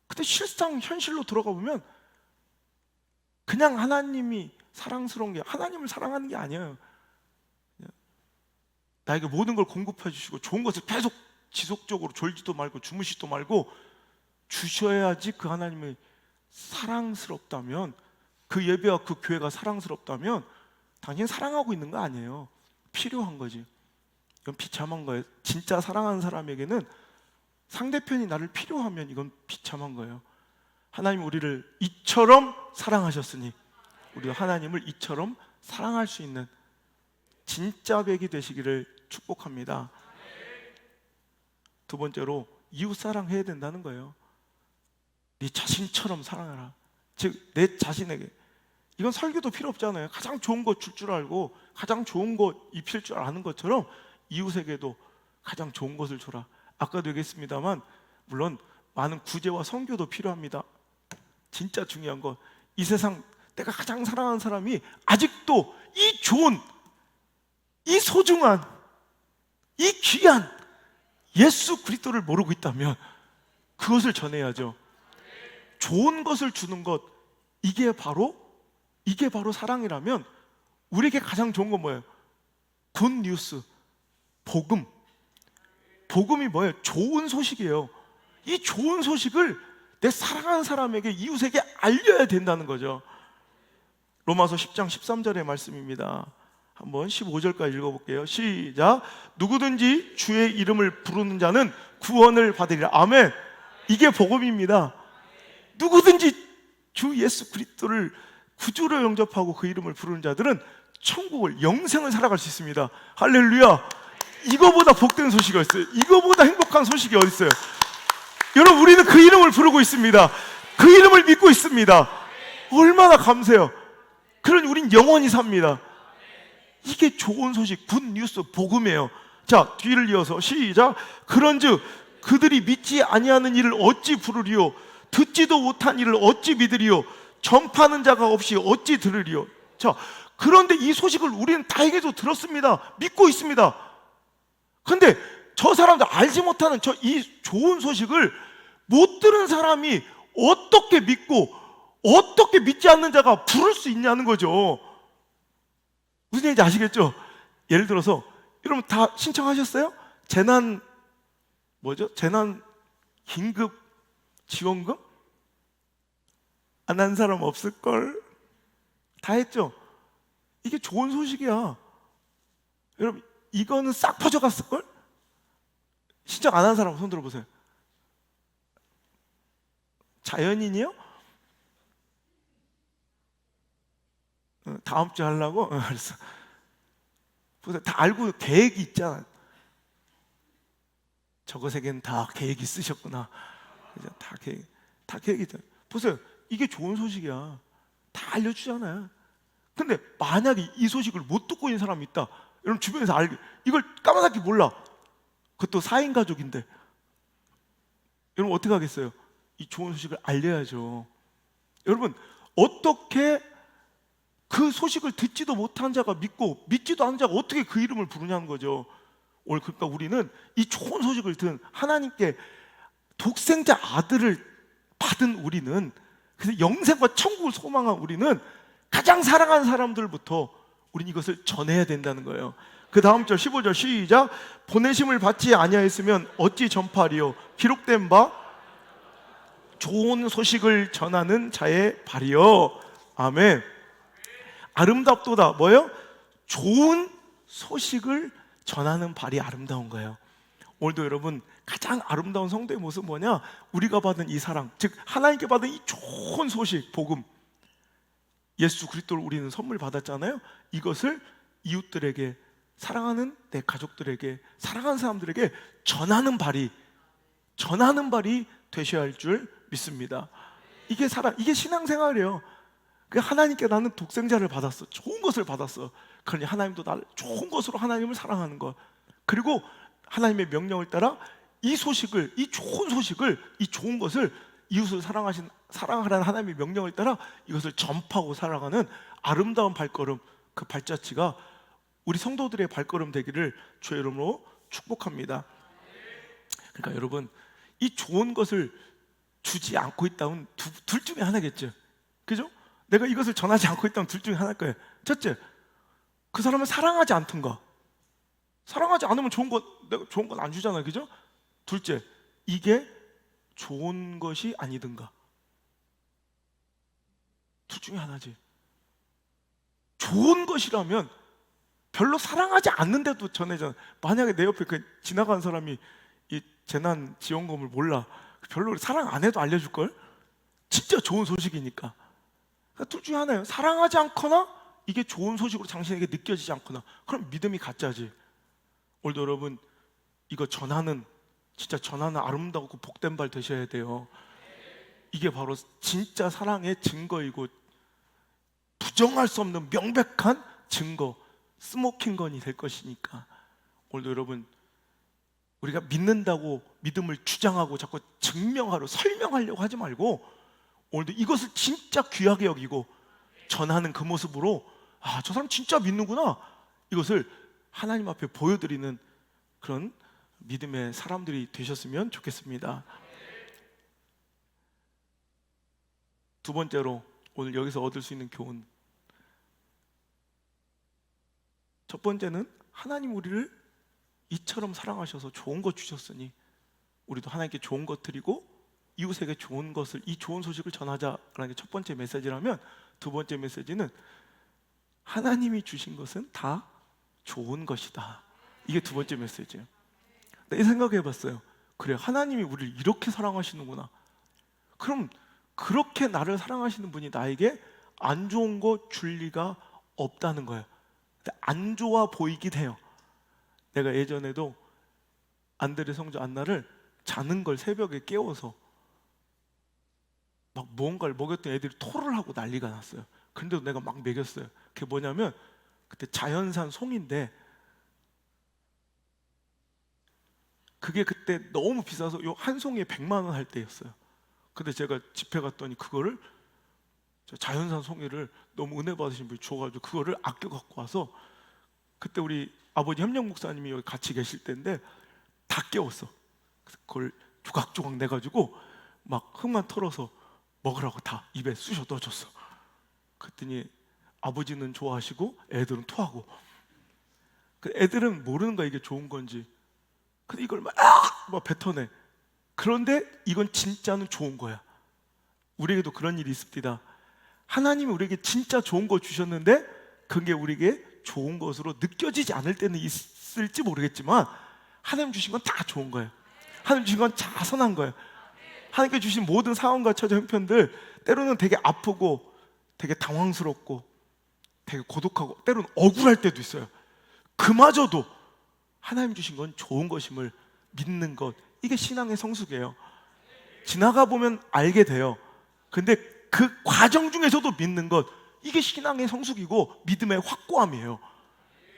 근데 실상 현실로 들어가 보면 그냥 하나님이 사랑스러운 게 하나님을 사랑하는 게 아니에요. 나에게 모든 걸 공급해 주시고 좋은 것을 계속 지속적으로 졸지도 말고 주무시지도 말고 주셔야지 그 하나님이 사랑스럽다면, 그 예배와 그 교회가 사랑스럽다면 당신 사랑하고 있는 거 아니에요. 필요한 거지. 이건 비참한 거예요. 진짜 사랑하는 사람에게는 상대편이 나를 필요하면 이건 비참한 거예요. 하나님 우리를 이처럼 사랑하셨으니 우리도 하나님을 이처럼 사랑할 수 있는 진짜 백이 되시기를 축복합니다. 두 번째로 이웃 사랑해야 된다는 거예요. 네 자신처럼 사랑하라. 즉 내 자신에게. 이건 설교도 필요 없잖아요. 가장 좋은 거 줄 줄 알고 가장 좋은 거 입힐 줄 아는 것처럼 이웃에게도 가장 좋은 것을 줘라. 아까도 얘기했습니다만 물론 많은 구제와 선교도 필요합니다. 진짜 중요한 건 이 세상 내가 가장 사랑하는 사람이 아직도 이 좋은, 이 소중한, 이 귀한 예수 그리스도를 모르고 있다면 그것을 전해야죠. 좋은 것을 주는 것, 이게 바로 사랑이라면 우리에게 가장 좋은 건 뭐예요? 굿 뉴스, 복음. 복음이 뭐예요? 좋은 소식이에요. 이 좋은 소식을 내 사랑하는 사람에게, 이웃에게 알려야 된다는 거죠. 로마서 10장 13절의 말씀입니다. 한번 15절까지 읽어볼게요. 시작. 누구든지 주의 이름을 부르는 자는 구원을 받으리라. 아멘. 이게 복음입니다. 누구든지 주 예수 그리스도를 구주로 영접하고 그 이름을 부르는 자들은 천국을, 영생을 살아갈 수 있습니다. 할렐루야. 이거보다 복된 소식이 어디 있어요? 이거보다 행복한 소식이 어디 있어요? 여러분, 우리는 그 이름을 부르고 있습니다. 그 이름을 믿고 있습니다. 얼마나 감사해요. 그러니 우린 영원히 삽니다. 이게 좋은 소식, 굿 뉴스, 복음이에요. 자, 뒤를 이어서 시작. 그런즉 그들이 믿지 아니하는 일을 어찌 부르리요? 듣지도 못한 일을 어찌 믿으리요? 전파하는 자가 없이 어찌 들으리요? 자, 그런데 이 소식을 우리는 다행히도 들었습니다. 믿고 있습니다. 근데 저 사람들 알지 못하는 저 이 좋은 소식을 못 들은 사람이 어떻게 믿고 어떻게 믿지 않는 자가 부를 수 있냐는 거죠. 무슨 얘기인지 아시겠죠? 예를 들어서 여러분 다 신청하셨어요? 재난 긴급 지원금? 안 한 사람 없을걸? 다 했죠? 이게 좋은 소식이야. 여러분 이거는 싹 퍼져갔을걸? 신청 안 한 사람 손 들어보세요. 자연인이요? 다음 주에 하려고? 알았어. 보세요. 다 알고 계획이 있잖아. 저것에겐 다 계획이 있으셨구나. 다 계획이 있잖아. 보세요. 이게 좋은 소식이야. 다 알려주잖아요. 근데 만약에 이 소식을 못 듣고 있는 사람이 있다. 여러분 주변에서 이걸 까마득히 몰라. 그것도 4인 가족인데 여러분 어떻게 하겠어요? 이 좋은 소식을 알려야죠. 여러분 어떻게 그 소식을 듣지도 못한 자가 믿고 믿지도 않은 자가 어떻게 그 이름을 부르냐는 거죠. 오늘 그러니까 우리는 이 좋은 소식을 들은 하나님께 독생자 아들을 받은 우리는, 그래서 영생과 천국을 소망한 우리는 가장 사랑하는 사람들부터 우리는 이것을 전해야 된다는 거예요. 그 다음 절 15절 시작. 보내심을 받지 아니하였으면 어찌 전파하리요? 기록된 바 좋은 소식을 전하는 자의 발이요. 아멘. 아름답도다. 뭐예요? 좋은 소식을 전하는 발이 아름다운 거예요. 오늘도 여러분 가장 아름다운 성도의 모습 뭐냐? 우리가 받은 이 사랑, 즉 하나님께 받은 이 좋은 소식, 복음, 예수 그리스도를 우리는 선물 받았잖아요. 이것을 이웃들에게, 사랑하는 내 가족들에게, 사랑하는 사람들에게 전하는 발이 되셔야 할 줄 믿습니다. 이게 이게 신앙생활이에요. 하나님께 나는 독생자를 받았어. 좋은 것을 받았어. 그러니 하나님도 나를 좋은 것으로 하나님을 사랑하는 것. 그리고 하나님의 명령을 따라 이 소식을, 이 좋은 소식을, 이 좋은 것을 이웃을 사랑하라는 하나님의 명령을 따라 이것을 전파하고 살아가는 아름다운 발걸음, 그 발자취가 우리 성도들의 발걸음 되기를 주의 이름으로 축복합니다. 그러니까 여러분 이 좋은 것을 주지 않고 있다면 둘 중에 하나겠죠. 그죠? 내가 이것을 전하지 않고 있다면 둘 중에 하나일 거예요. 첫째, 그 사람을 사랑하지 않던가. 사랑하지 않으면 내가 좋은 건 안 주잖아요. 그죠? 둘째, 이게 좋은 것이 아니든가. 둘 중에 하나지. 좋은 것이라면 별로 사랑하지 않는데도 전해잖아. 만약에 내 옆에 지나가는 사람이 이 재난 지원금을 몰라. 별로 사랑 안 해도 알려줄걸? 진짜 좋은 소식이니까. 그러니까 둘 중에 하나예요. 사랑하지 않거나 이게 좋은 소식으로 당신에게 느껴지지 않거나, 그럼 믿음이 가짜지. 오늘도 여러분 이거 진짜 전하는 아름다고 복된 발 되셔야 돼요. 이게 바로 진짜 사랑의 증거이고 부정할 수 없는 명백한 증거, 스모킹건이 될 것이니까. 오늘도 여러분 우리가 믿는다고 믿음을 주장하고 자꾸 증명하러 설명하려고 하지 말고 오늘도 이것을 진짜 귀하게 여기고 전하는 그 모습으로, 저 사람 진짜 믿는구나, 이것을 하나님 앞에 보여드리는 그런 믿음의 사람들이 되셨으면 좋겠습니다. 두 번째로 오늘 여기서 얻을 수 있는 교훈, 첫 번째는 하나님 우리를 이처럼 사랑하셔서 좋은 것 주셨으니 우리도 하나님께 좋은 것 드리고 이웃에게 좋은 것을, 이 좋은 소식을 전하자라는 게 첫 번째 메시지라면, 두 번째 메시지는 하나님이 주신 것은 다 좋은 것이다. 이게 두 번째 메시지예요. 이 생각해 봤어요. 그래, 하나님이 우리를 이렇게 사랑하시는구나. 그럼 그렇게 나를 사랑하시는 분이 나에게 안 좋은 거 줄 리가 없다는 거예요. 근데 안 좋아 보이긴 해요. 내가 예전에도 안드레 성자 안나를 자는 걸 새벽에 깨워서 막 뭔가를 먹였던 애들이 토를 하고 난리가 났어요. 그런데도 내가 막 먹였어요. 그게 뭐냐면 그때 자연산 송인데 그게 그때 너무 비싸서 요 한 송이에 100만 원 할 때였어요. 근데 제가 집회 갔더니 그거를 자연산 송이를 너무 은혜 받으신 분이 줘가지고 그거를 아껴 갖고 와서, 그때 우리 아버지 협력 목사님이 여기 같이 계실 때인데 다 깨웠어. 그래서 그걸 조각조각 내가지고 막 흙만 털어서 먹으라고 다 입에 쑤셔 넣어줬어. 그랬더니 아버지는 좋아하시고 애들은 토하고. 애들은 모르는 거야, 이게 좋은 건지. 근데 이걸 막 뱉어내. 그런데 이건 진짜는 좋은 거야. 우리에게도 그런 일이 있습니다. 하나님이 우리에게 진짜 좋은 거 주셨는데 그게 우리에게 좋은 것으로 느껴지지 않을 때는 있을지 모르겠지만 하나님 주신 건 다 좋은 거예요. 하나님 주신 건 다 선한 거예요. 하나님께 주신 모든 상황과 처자 형편들, 때로는 되게 아프고 되게 당황스럽고 되게 고독하고 때로는 억울할 때도 있어요. 그마저도 하나님 주신 건 좋은 것임을 믿는 것, 이게 신앙의 성숙이에요. 지나가 보면 알게 돼요. 근데 그 과정 중에서도 믿는 것, 이게 신앙의 성숙이고 믿음의 확고함이에요.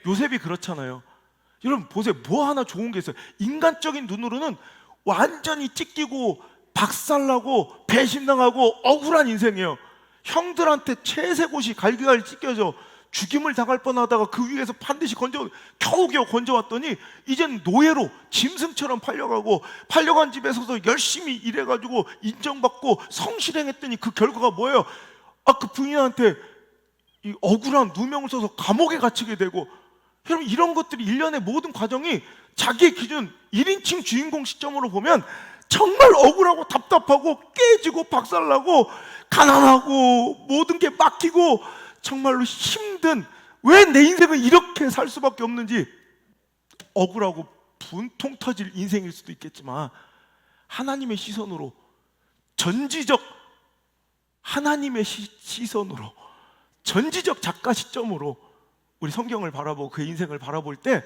요셉이 그렇잖아요. 여러분 보세요. 뭐 하나 좋은 게 있어요. 인간적인 눈으로는 완전히 찢기고 박살나고 배신당하고 억울한 인생이에요. 형들한테 채색옷이 갈기갈기 찢겨져 죽임을 당할 뻔하다가 그 위에서 반드시 겨우겨우 건져왔더니 이젠 노예로 짐승처럼 팔려간 집에서도 열심히 일해가지고 인정받고 성실행했더니 그 결과가 뭐예요? 그 부인한테 이 억울한 누명을 써서 감옥에 갇히게 되고. 여러분 이런 것들이 일련의 모든 과정이 자기의 기준 1인칭 주인공 시점으로 보면 정말 억울하고 답답하고 깨지고 박살나고 가난하고 모든 게 막히고 정말로 힘든, 왜 내 인생은 이렇게 살 수밖에 없는지 억울하고 분통 터질 인생일 수도 있겠지만, 하나님의 시선으로, 전지적 하나님의 시선으로, 전지적 작가 시점으로 우리 성경을 바라보고 그 인생을 바라볼 때,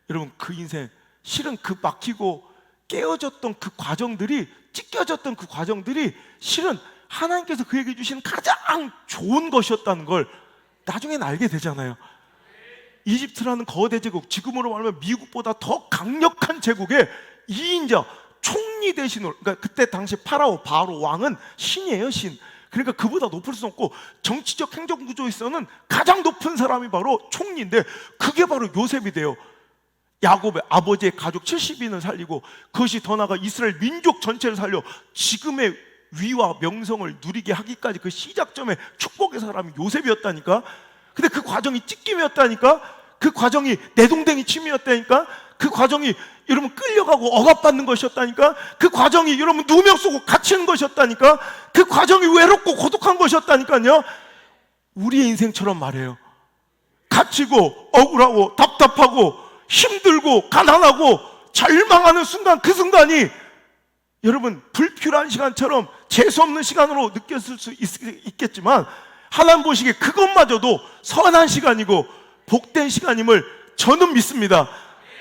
여러분 그 인생 실은 그 막히고 깨어졌던 그 과정들이, 찢겨졌던 그 과정들이 실은 하나님께서 그에게 주신 가장 좋은 것이었다는 걸 나중에는 알게 되잖아요. 이집트라는 거대 제국, 지금으로 말하면 미국보다 더 강력한 제국의 2인자 총리 대신으로, 그러니까 그때 당시 바로 왕은 신이에요, 신. 그러니까 그보다 높을 수 없고 정치적 행정 구조에서는 가장 높은 사람이 바로 총리인데, 그게 바로 요셉이 돼요. 야곱의 아버지의 가족 70인을 살리고, 그것이 더 나아가 이스라엘 민족 전체를 살려 지금의 위와 명성을 누리게 하기까지 그 시작점에 축복의 사람이 요셉이었다니까. 근데 그 과정이 찢김이었다니까. 그 과정이 내동댕이 침이었다니까. 그 과정이 여러분 끌려가고 억압받는 것이었다니까. 그 과정이 여러분 누명 쓰고 갇히는 것이었다니까. 그 과정이 외롭고 고독한 것이었다니까요. 우리의 인생처럼 말해요. 갇히고 억울하고 답답하고 힘들고 가난하고 절망하는 순간, 그 순간이 여러분 불필요한 시간처럼 재수없는 시간으로 느꼈을 수 있겠지만, 하나님 보시기에 그것마저도 선한 시간이고 복된 시간임을 저는 믿습니다.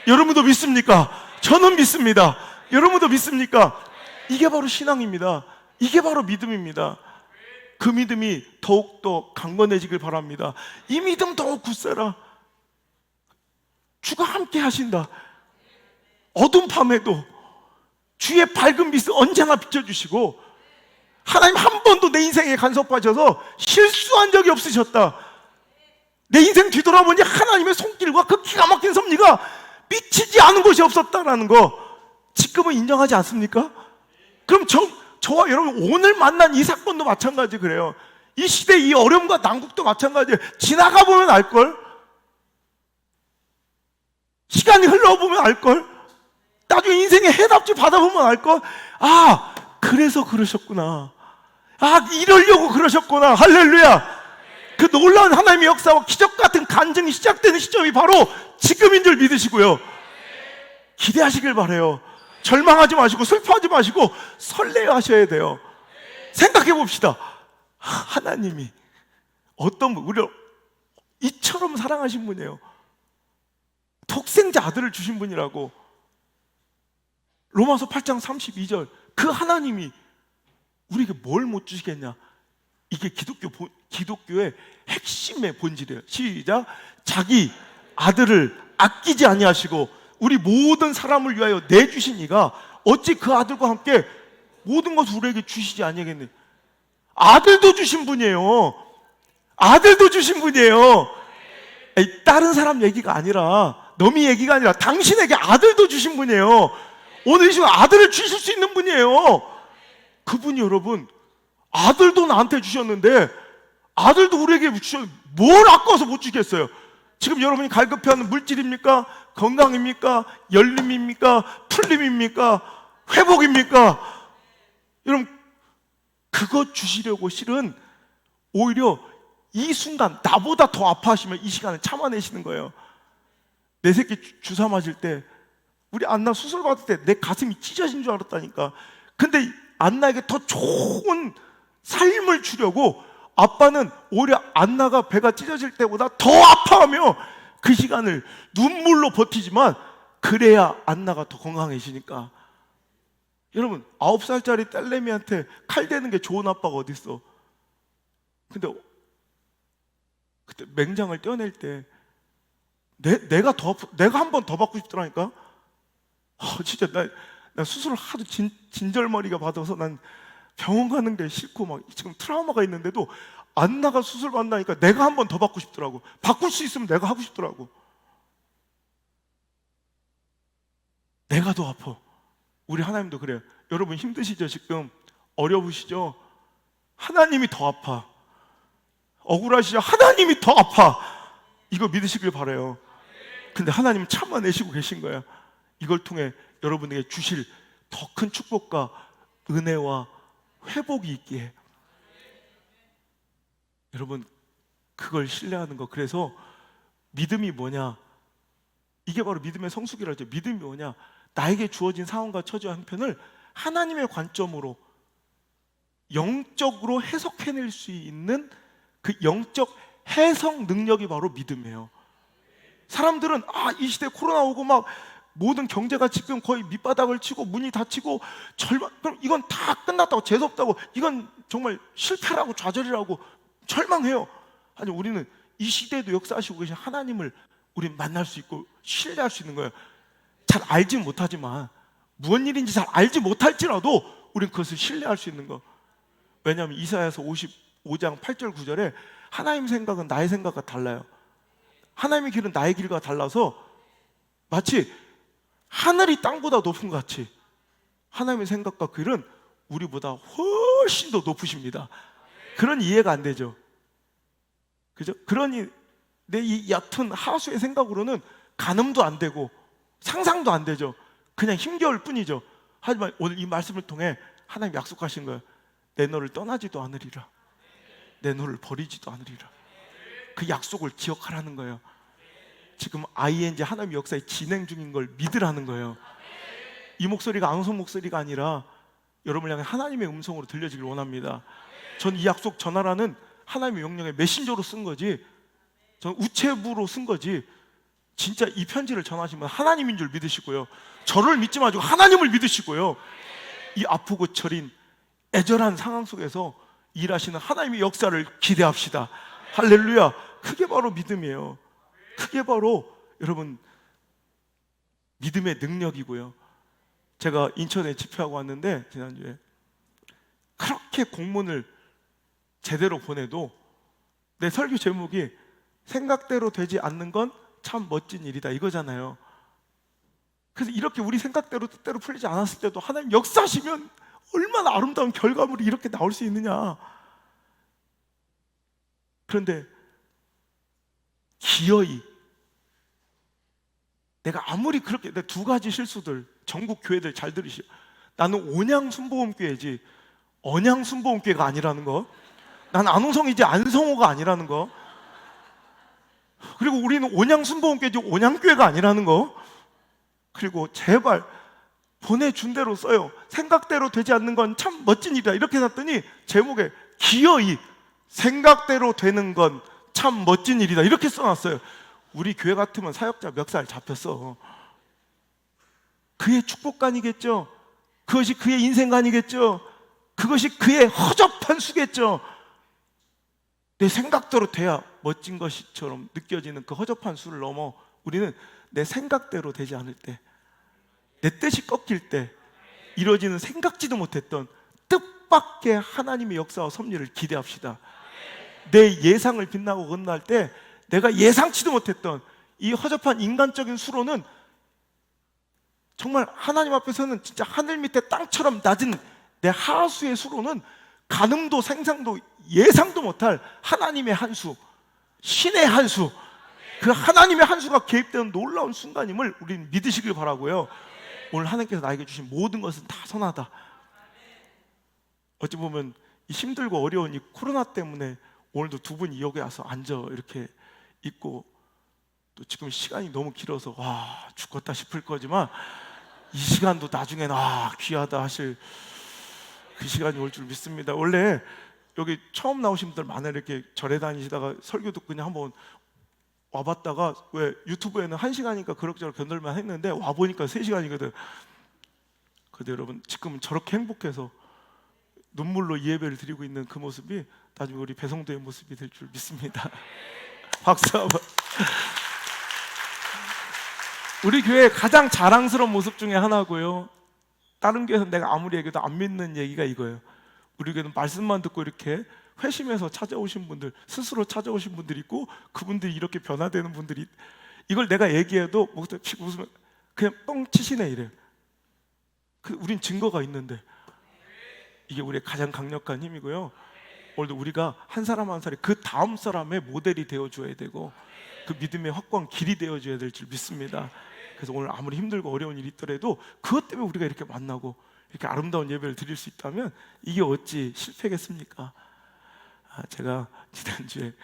여러분도 믿습니까? 저는 믿습니다. 여러분도 믿습니까? 이게 바로 신앙입니다. 이게 바로 믿음입니다. 그 믿음이 더욱더 강건해지길 바랍니다. 이 믿음 더욱 굳세라. 주가 함께 하신다. 어두운 밤에도 주의 밝은 빛을 언제나 비춰주시고, 하나님 한 번도 내 인생에 간섭하셔서 실수한 적이 없으셨다. 내 인생 뒤돌아보니 하나님의 손길과 그 기가 막힌 섭리가 미치지 않은 곳이 없었다라는 거 지금은 인정하지 않습니까? 그럼 저와 여러분 오늘 만난 이 사건도 마찬가지 그래요. 이 시대 이 어려움과 난국도 마찬가지예요. 지나가 보면 알걸? 시간이 흘러보면 알걸? 나중에 인생의 해답지 받아보면 알걸? 그래서 그러셨구나. 이러려고 그러셨구나. 할렐루야. 그 놀라운 하나님의 역사와 기적 같은 간증이 시작되는 시점이 바로 지금인 줄 믿으시고요, 기대하시길 바라요. 절망하지 마시고 슬퍼하지 마시고 설레어 하셔야 돼요. 생각해 봅시다. 하나님이 어떤 분, 우리를 이처럼 사랑하신 분이에요. 독생자 아들을 주신 분이라고. 로마서 8장 32절, 그 하나님이 우리에게 뭘 못 주시겠냐. 이게 기독교의 핵심의 본질이에요. 시작. 자기 아들을 아끼지 아니하시고 우리 모든 사람을 위하여 내주신 이가 어찌 그 아들과 함께 모든 것을 우리에게 주시지 아니하겠네. 아들도 주신 분이에요. 아들도 주신 분이에요. 에이, 다른 사람 얘기가 아니라, 너미 얘기가 아니라 당신에게 아들도 주신 분이에요. 오늘 이 시간 아들을 주실 수 있는 분이에요. 그분이 여러분 아들도 나한테 주셨는데, 아들도 우리에게 주셨는데 뭘 아까워서 못 주겠어요? 지금 여러분이 갈급해하는 물질입니까? 건강입니까? 열림입니까? 풀림입니까? 회복입니까? 여러분 그거 주시려고 실은 오히려 이 순간 나보다 더 아파하시면 이 시간을 참아내시는 거예요. 내 새끼 주사 맞을 때, 우리 안나 수술 받을 때 내 가슴이 찢어진 줄 알았다니까. 근데 안나에게 더 좋은 삶을 주려고 아빠는 오히려 안나가 배가 찢어질 때보다 더 아파하며 그 시간을 눈물로 버티지만, 그래야 안나가 더 건강해지니까. 여러분 9살짜리 딸내미한테 칼 대는 게 좋은 아빠가 어디 있어? 근데 그때 맹장을 떼어낼 때 내가 한 번 더 받고 싶더라니까. 진짜 나 수술을 하도 진절머리가 받아서 난 병원 가는 게 싫고 막 지금 트라우마가 있는데도 안나가 수술 받나니까 내가 한 번 더 받고 싶더라고. 바꿀 수 있으면 내가 하고 싶더라고. 내가 더 아파. 우리 하나님도 그래요. 여러분 힘드시죠? 지금 어려우시죠? 하나님이 더 아파. 억울하시죠? 하나님이 더 아파. 이거 믿으시길 바라요. 근데 하나님은 참아내시고 계신 거예요. 이걸 통해 여러분에게 주실 더 큰 축복과 은혜와 회복이 있기에. 여러분 그걸 신뢰하는 거. 그래서 믿음이 뭐냐? 이게 바로 믿음의 성숙이라 하죠. 믿음이 뭐냐? 나에게 주어진 상황과 처지와 형편을 하나님의 관점으로 영적으로 해석해낼 수 있는 그 영적 해석 능력이 바로 믿음이에요. 사람들은 이 시대에 코로나 오고 막 모든 경제가 지금 거의 밑바닥을 치고 문이 닫히고 절망, 그럼 이건 다 끝났다고, 재수없다고, 이건 정말 실패라고 좌절이라고 절망해요. 아니 우리는 이 시대에도 역사하시고 계신 하나님을 우린 만날 수 있고 신뢰할 수 있는 거예요. 잘 알지 못하지만, 무슨 일인지 잘 알지 못할지라도 우린 그것을 신뢰할 수 있는 거. 왜냐하면 이사야서 55장 8절 9절에 하나님 생각은 나의 생각과 달라요. 하나님의 길은 나의 길과 달라서 마치 하늘이 땅보다 높은 것 같이 하나님의 생각과 길은 우리보다 훨씬 더 높으십니다. 그런 이해가 안 되죠. 그죠? 그러니 내 이 얕은 하수의 생각으로는 가늠도 안 되고 상상도 안 되죠. 그냥 힘겨울 뿐이죠. 하지만 오늘 이 말씀을 통해 하나님 약속하신 거예요. 내 너를 떠나지도 않으리라. 내 너를 버리지도 않으리라. 그 약속을 기억하라는 거예요. 지금 ING 하나님의 역사에 진행 중인 걸 믿으라는 거예요. 이 목소리가 앙송 목소리가 아니라 여러분을 향해 하나님의 음성으로 들려지길 원합니다. 전 이 약속 전하라는 하나님의 명령의 메신저로 쓴 거지, 전 우체부로 쓴 거지, 진짜 이 편지를 전하시면 하나님인 줄 믿으시고요, 저를 믿지 마시고 하나님을 믿으시고요, 이 아프고 저린 애절한 상황 속에서 일하시는 하나님의 역사를 기대합시다. 할렐루야. 그게 바로 믿음이에요. 그게 바로 여러분 믿음의 능력이고요. 제가 인천에 집회하고 왔는데 지난주에 그렇게 공문을 제대로 보내도 내 설교 제목이 생각대로 되지 않는 건 참 멋진 일이다 이거잖아요. 그래서 이렇게 우리 생각대로 뜻대로 풀리지 않았을 때도 하나님 역사하시면 얼마나 아름다운 결과물이 이렇게 나올 수 있느냐. 그런데 기어이 내가 아무리 그렇게, 내 두 가지 실수들 전국 교회들 잘 들으시오. 나는 온양 순복음교회지 언양 순복음교회가 아니라는 거. 난 안홍성이지 안성호가 아니라는 거. 그리고 우리는 온양 순복음교회지 온양교회가 아니라는 거. 그리고 제발 보내준 대로 써요. 생각대로 되지 않는 건 참 멋진 일이다 이렇게 놨더니 제목에 기어이 생각대로 되는 건 참 멋진 일이다 이렇게 써놨어요. 우리 교회 같으면 사역자 멱살 잡혔어. 그의 축복관이겠죠. 그것이 그의 인생관이겠죠. 그것이 그의 허접한 수겠죠. 내 생각대로 돼야 멋진 것처럼 느껴지는 그 허접한 수를 넘어 우리는 내 생각대로 되지 않을 때, 내 뜻이 꺾일 때, 이루어지는 생각지도 못했던 뜻밖의 하나님의 역사와 섭리를 기대합시다. 내 예상을 빗나고 건너갈 때 내가 예상치도 못했던 이 허접한 인간적인 수로는 정말 하나님 앞에서는 진짜 하늘 밑에 땅처럼 낮은 내 하수의 수로는 가늠도 생상도 예상도 못할 하나님의 한 수, 신의 한 수, 그 하나님의 한 수가 개입되는 놀라운 순간임을 우리는 믿으시길 바라고요. 오늘 하나님께서 나에게 주신 모든 것은 다 선하다. 어찌 보면 이 힘들고 어려운 이 코로나 때문에 오늘도 두 분이 여기 와서 앉아 이렇게 있고, 또 지금 시간이 너무 길어서 와 죽겠다 싶을 거지만 이 시간도 나중에는 귀하다 하실 그 시간이 올 줄 믿습니다. 원래 여기 처음 나오신 분들 많아요. 이렇게 절에 다니시다가 설교 듣고 그냥 한번 와봤다가, 왜 유튜브에는 1시간이니까 그럭저럭 견딜만 했는데 와보니까 3시간이거든. 근데 여러분 지금은 저렇게 행복해서 눈물로 이 예배를 드리고 있는 그 모습이 나중에 우리 배성도의 모습이 될 줄 믿습니다. 박수 한번. 우리 교회의 가장 자랑스러운 모습 중에 하나고요. 다른 교회에서 내가 아무리 얘기해도 안 믿는 얘기가 이거예요. 우리 교회는 말씀만 듣고 이렇게 회심해서 찾아오신 분들, 스스로 찾아오신 분들이 있고, 그분들이 이렇게 변화되는 분들이, 이걸 내가 얘기해도 목소리 픽 웃으면 그냥 뻥 치시네 이래요. 우린 증거가 있는데, 이게 우리의 가장 강력한 힘이고요. 오늘도 우리가 한 사람 한 사람이 그 다음 사람의 모델이 되어줘야 되고, 그 믿음의 확고한 길이 되어줘야 될 줄 믿습니다. 그래서 오늘 아무리 힘들고 어려운 일이 있더라도 그것 때문에 우리가 이렇게 만나고 이렇게 아름다운 예배를 드릴 수 있다면 이게 어찌 실패겠습니까? 제가 지난주에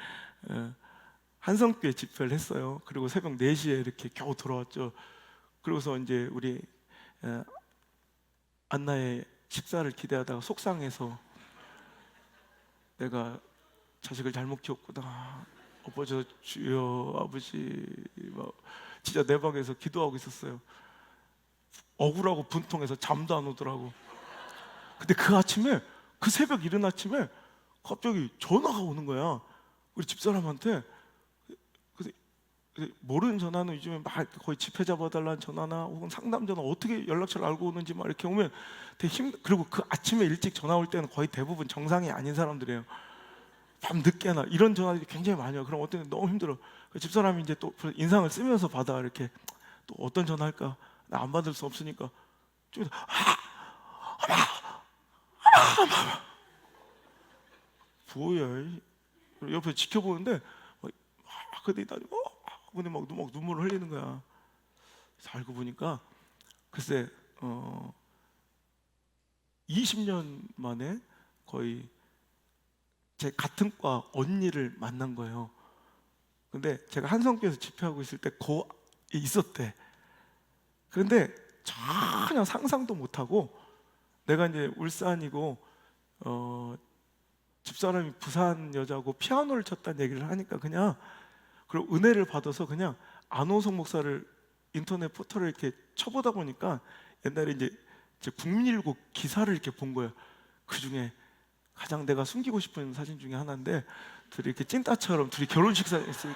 한성교회 집회를 했어요. 그리고 새벽 4시에 이렇게 겨우 돌아왔죠. 그러고서 이제 우리 안나의 식사를 기대하다가 속상해서, 내가 자식을 잘못 키웠구나, 저 주여 아버지, 진짜 내 방에서 기도하고 있었어요. 억울하고 분통해서 잠도 안 오더라고. 근데 그 아침에, 그 새벽 이른 아침에 갑자기 전화가 오는 거야, 우리 집사람한테. 그래서 모르는 전화는 요즘에 막 거의 집회 잡아달라는 전화나 혹은 상담 전화, 어떻게 연락처를 알고 오는지 막 이렇게 오면 되게 그리고 그 아침에 일찍 전화 올 때는 거의 대부분 정상이 아닌 사람들이에요. 밤 늦게나 이런 전화들이 굉장히 많아요. 그럼 어떤 때 너무 힘들어. 집사람이 이제 또 인상을 쓰면서 받아. 이렇게 또 어떤 전화 할까? 나 안 받을 수 없으니까 좀 뭐야? 옆에 지켜보는데 근데 근데 막 눈물을 흘리는 거야. 그래서 알고 보니까 글쎄 20년 만에 거의 제 같은 과 언니를 만난 거예요. 근데 제가 한성교에서 집회하고 있을 때 있었대. 그런데 전혀 상상도 못하고, 내가 이제 울산이고 집사람이 부산 여자고 피아노를 쳤다는 얘기를 하니까 그냥, 그리고 은혜를 받아서 그냥 안호성 목사를 인터넷 포털을 이렇게 쳐보다 보니까 옛날에 이제 국민일보 기사를 이렇게 본 거예요. 그 중에 가장 내가 숨기고 싶은 사진 중에 하나인데, 둘이 이렇게 찐따처럼 둘이 결혼식 사진 했어요.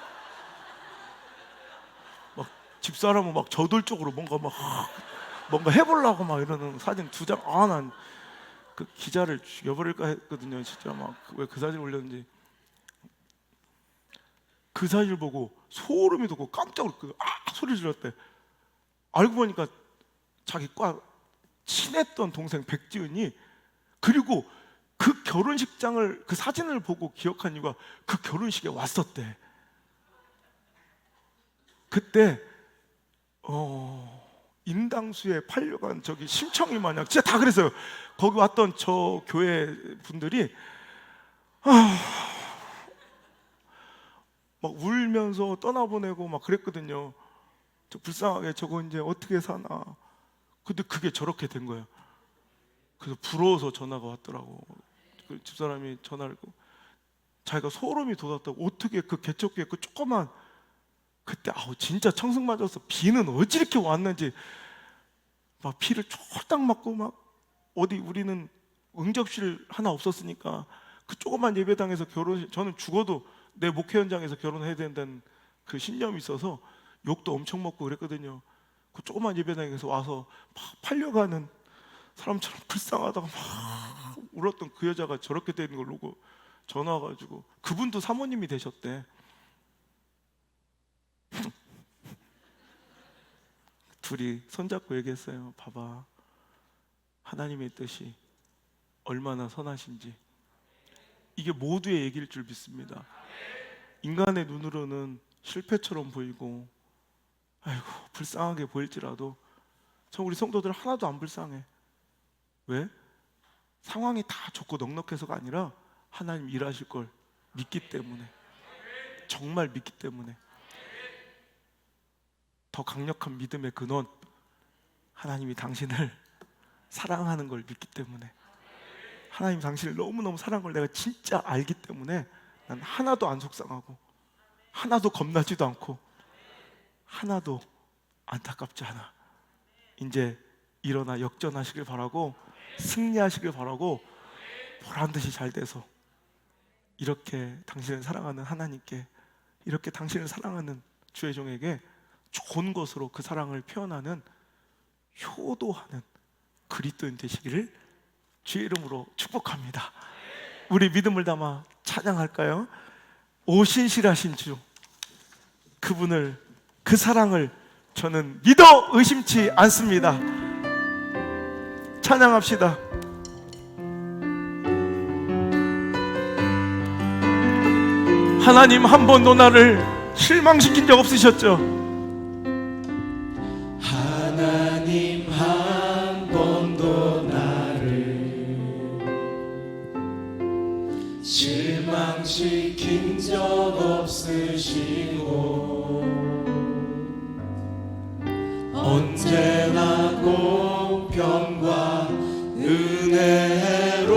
막 집사람은 막 저돌적으로 뭔가 해보려고 막 이러는 사진 2장. 난 그 기자를 죽여버릴까 했거든요. 진짜 막 왜 그 사진 올렸는지. 그 사진을 보고 소름이 돋고 깜짝 놀고 소리 질렀대. 알고 보니까 자기 과 친했던 동생 백지은이, 그리고 그 결혼식장을, 그 사진을 보고 기억한 이유가 그 결혼식에 왔었대. 그때 인당수에 팔려간 저기 심청이 마냥 진짜 다 그랬어요. 거기 왔던 저 교회 분들이 막 울면서 떠나보내고 막 그랬거든요. 저 불쌍하게 저거 이제 어떻게 사나. 근데 그게 저렇게 된 거예요. 그래서 부러워서 전화가 왔더라고. 그 집사람이 전화를, 자기가 소름이 돋았다고. 어떻게 그 개척교회 그 조그만, 그때 진짜 청승 맞아서 비는 어찌 이렇게 왔는지 막 피를 쫄딱 맞고, 막 어디 우리는 응접실 하나 없었으니까 그 조그만 예배당에서 저는 죽어도 내 목회 현장에서 결혼해야 된다는 그 신념이 있어서 욕도 엄청 먹고 그랬거든요. 그 조그만 예배당에서 와서 막 팔려가는 사람처럼 불쌍하다가 막 울었던 그 여자가 저렇게 되는 걸 보고 전화 와가지고, 그분도 사모님이 되셨대. 둘이 손잡고 얘기했어요. 봐봐, 하나님의 뜻이 얼마나 선하신지. 이게 모두의 얘기일 줄 믿습니다. 인간의 눈으로는 실패처럼 보이고 아이고 불쌍하게 보일지라도 전 우리 성도들 하나도 안 불쌍해. 왜? 상황이 다 좋고 넉넉해서가 아니라 하나님 일하실 걸 믿기 때문에, 정말 믿기 때문에. 더 강력한 믿음의 근원, 하나님이 당신을 사랑하는 걸 믿기 때문에, 하나님 당신을 너무너무 사랑하는 걸 내가 진짜 알기 때문에 난 하나도 안 속상하고 하나도 겁나지도 않고 하나도 안타깝지 않아. 이제 일어나 역전하시길 바라고, 승리하시길 바라고, 보란듯이 잘 돼서 이렇게 당신을 사랑하는 하나님께, 이렇게 당신을 사랑하는 주의 종에게 좋은 것으로 그 사랑을 표현하는, 효도하는 그리스도인 되시기를 주의 이름으로 축복합니다. 우리 믿음을 담아 찬양할까요? 오 신실하신 주, 그분을, 그 사랑을 저는 믿어 의심치 않습니다. 찬양합시다. 하나님 한 번도 나를 실망시킨 적 없으셨죠? 하나님 한 번도 나를 실망시킨 적 없으시고 언제나 공평과 은혜로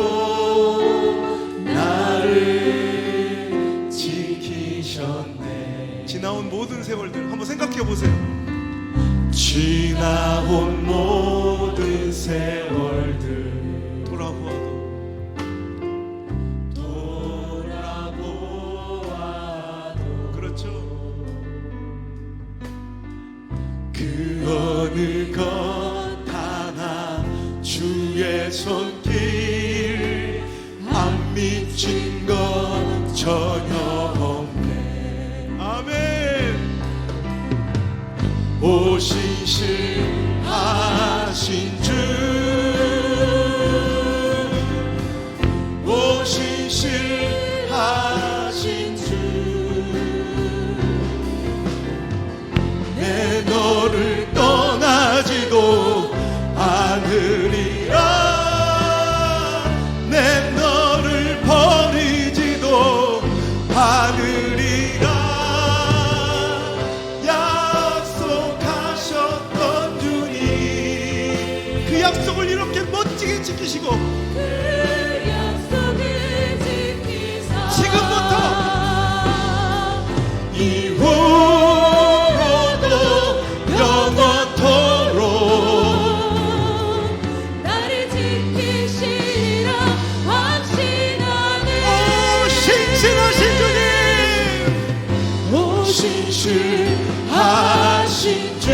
나를 지키셨네. 지나온 모든 세월들 한번 생각해 보세요. 지나온 모든 세월들 돌아보아도 그렇죠. 그 어느 것 하나 주의 손길 안 미친 것 전혀 없네. 아멘. 오 신실하신 주, 오 신실하신 주, 내 너를 떠나지도 않으리라, 내 너를 버리지도 않으리라. 약속하셨던 주님, 그 약속을 이렇게 멋지게 지키시고 그 약속을 지키사 지금부터 이후로도 영원토록 나를 지키시리라 확신하네. 오 신실하신 주님, 오 신실하신 주,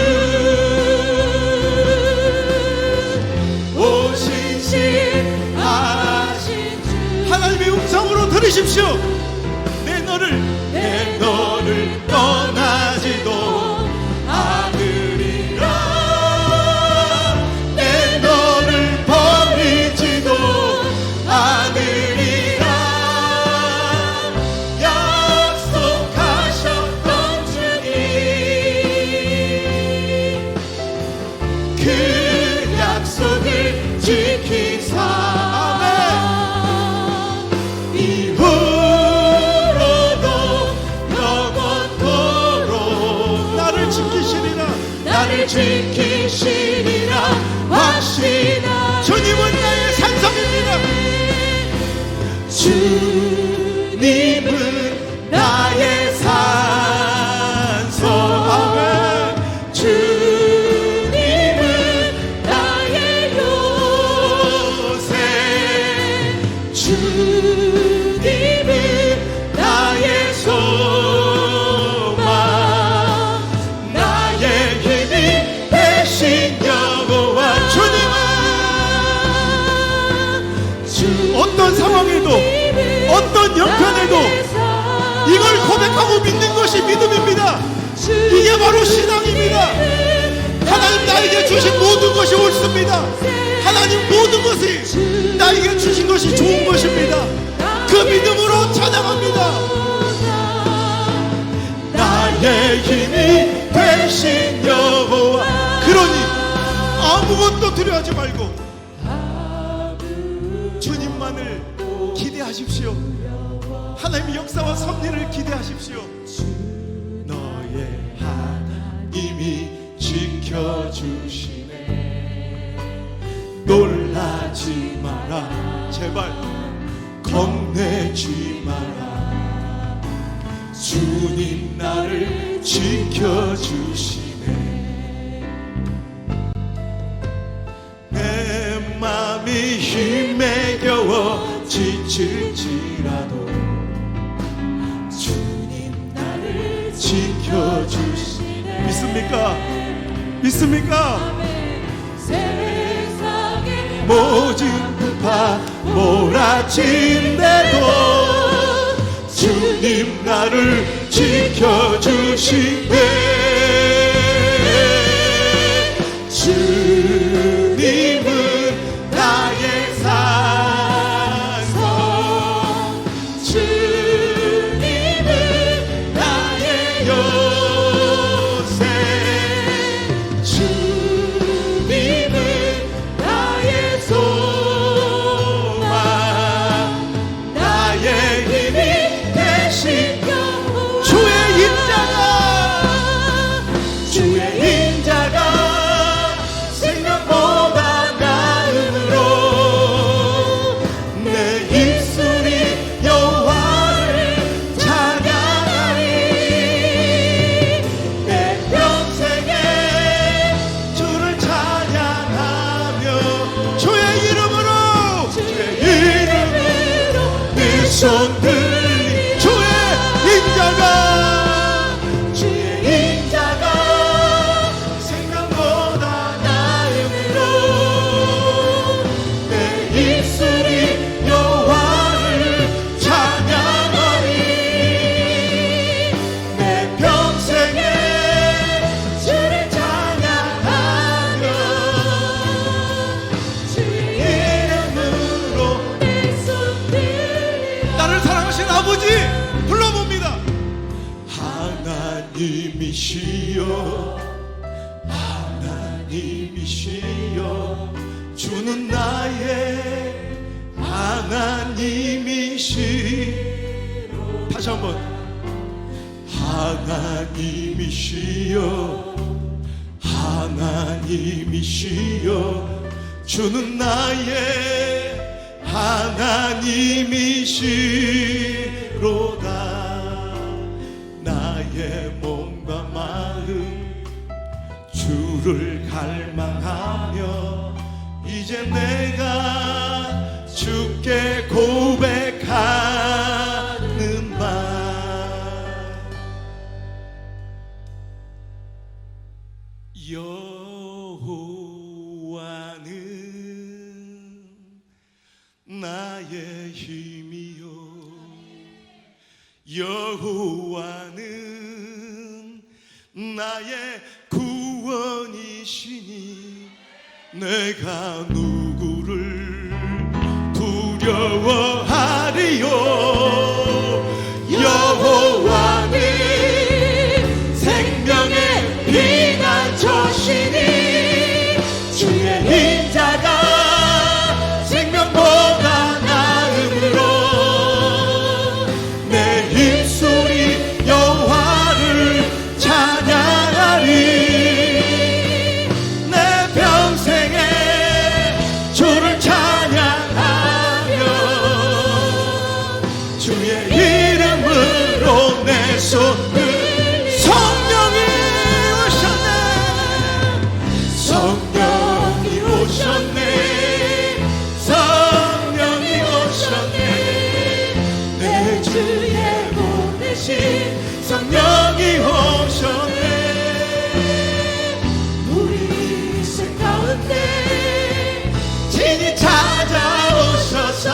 오 신실하신 주, 하나님의 음성으로 들으십시오. 내 너를 떠나지도 않으리라, 내 너를 버리지도 않으리라. 약속하셨던 주님, 그 약속을 지키사 이후로도 영원토록 나를 지키시리라. 나를 지키시리라 확신하. 주님은 나의 산성입니다. 주님은 나의 산성. 아멘. 주님은 나의 요새, 주님은 나의 소망, 나의 힘이 되신 여호와. 주님은 어떤 상황에도 어떤 형편에도 이걸 고백하고 믿는 것이 믿음입니다. 이게 바로 신앙입니다. 하나님 나에게 주신 모든 것이 옳습니다. 하나님 모든 것이 나에게 주신 것이 좋은 것입니다. 그 믿음으로 찬양합니다. 나의 힘이 되신 여호와. 그러니 아무것도 두려워하지 말고 주님만을 기대하십시오. 하나님의 역사와 섭리를 기대하십시오. 너의 하나님이 지켜주시네. 놀라지 마라. 제발 겁내지 마라. 주님 나를 지켜주시네. 내 맘이 힘에 겨워 지칠지라도 주님 나를 지켜주시네. 믿습니까? 믿습니까? 세상의 모든 부파 몰아친대도 주님 나를 지켜주시네. 주님은 나의 산성, 주님은 나의 요새, 주님은 나의 소망, 나의 힘이 되신 주의 인자가, 주의 인자가 생각보다 나음으로 내 입술이 여호와를 찬양하리. 내 평생에 주를 찬양하며 주의 이름으로 네 손 들리. 주의 인자가 생각보다 나음으로 내 입술이 여호와를 찬양하리. 내 평생에 주를 찬양하며 주의 이름으로 나를 사랑하신 아버지 불러봅니다. 하나님이시여, 하나님이시여, 주는 나의 하나님이시로. 다시 한번. 하나님이시여, 하나님이시여, 주는 나의 하나님이시로다. 나의 몸과 마음 주를 갈망하며 이제 내가 주께 고백하는 말. 여호와는 나의 힘이요, 여호와는 나의 구원이시니 내가 누구를 두려워하리요. 여호와는 생명의 피난처시니 주의 인자가 생명보다 나음으로 내 입술이 여호와를 찬양하리. 내 평생에 주를 찬양하며 주의 이름으로 내 손을. 성령이 오셨네, 성령이 오셨네, 성령이 오셨네. 내 주에 보내신 성령이 오셨네. 우리 인생 가운데 진히 찾아오셔서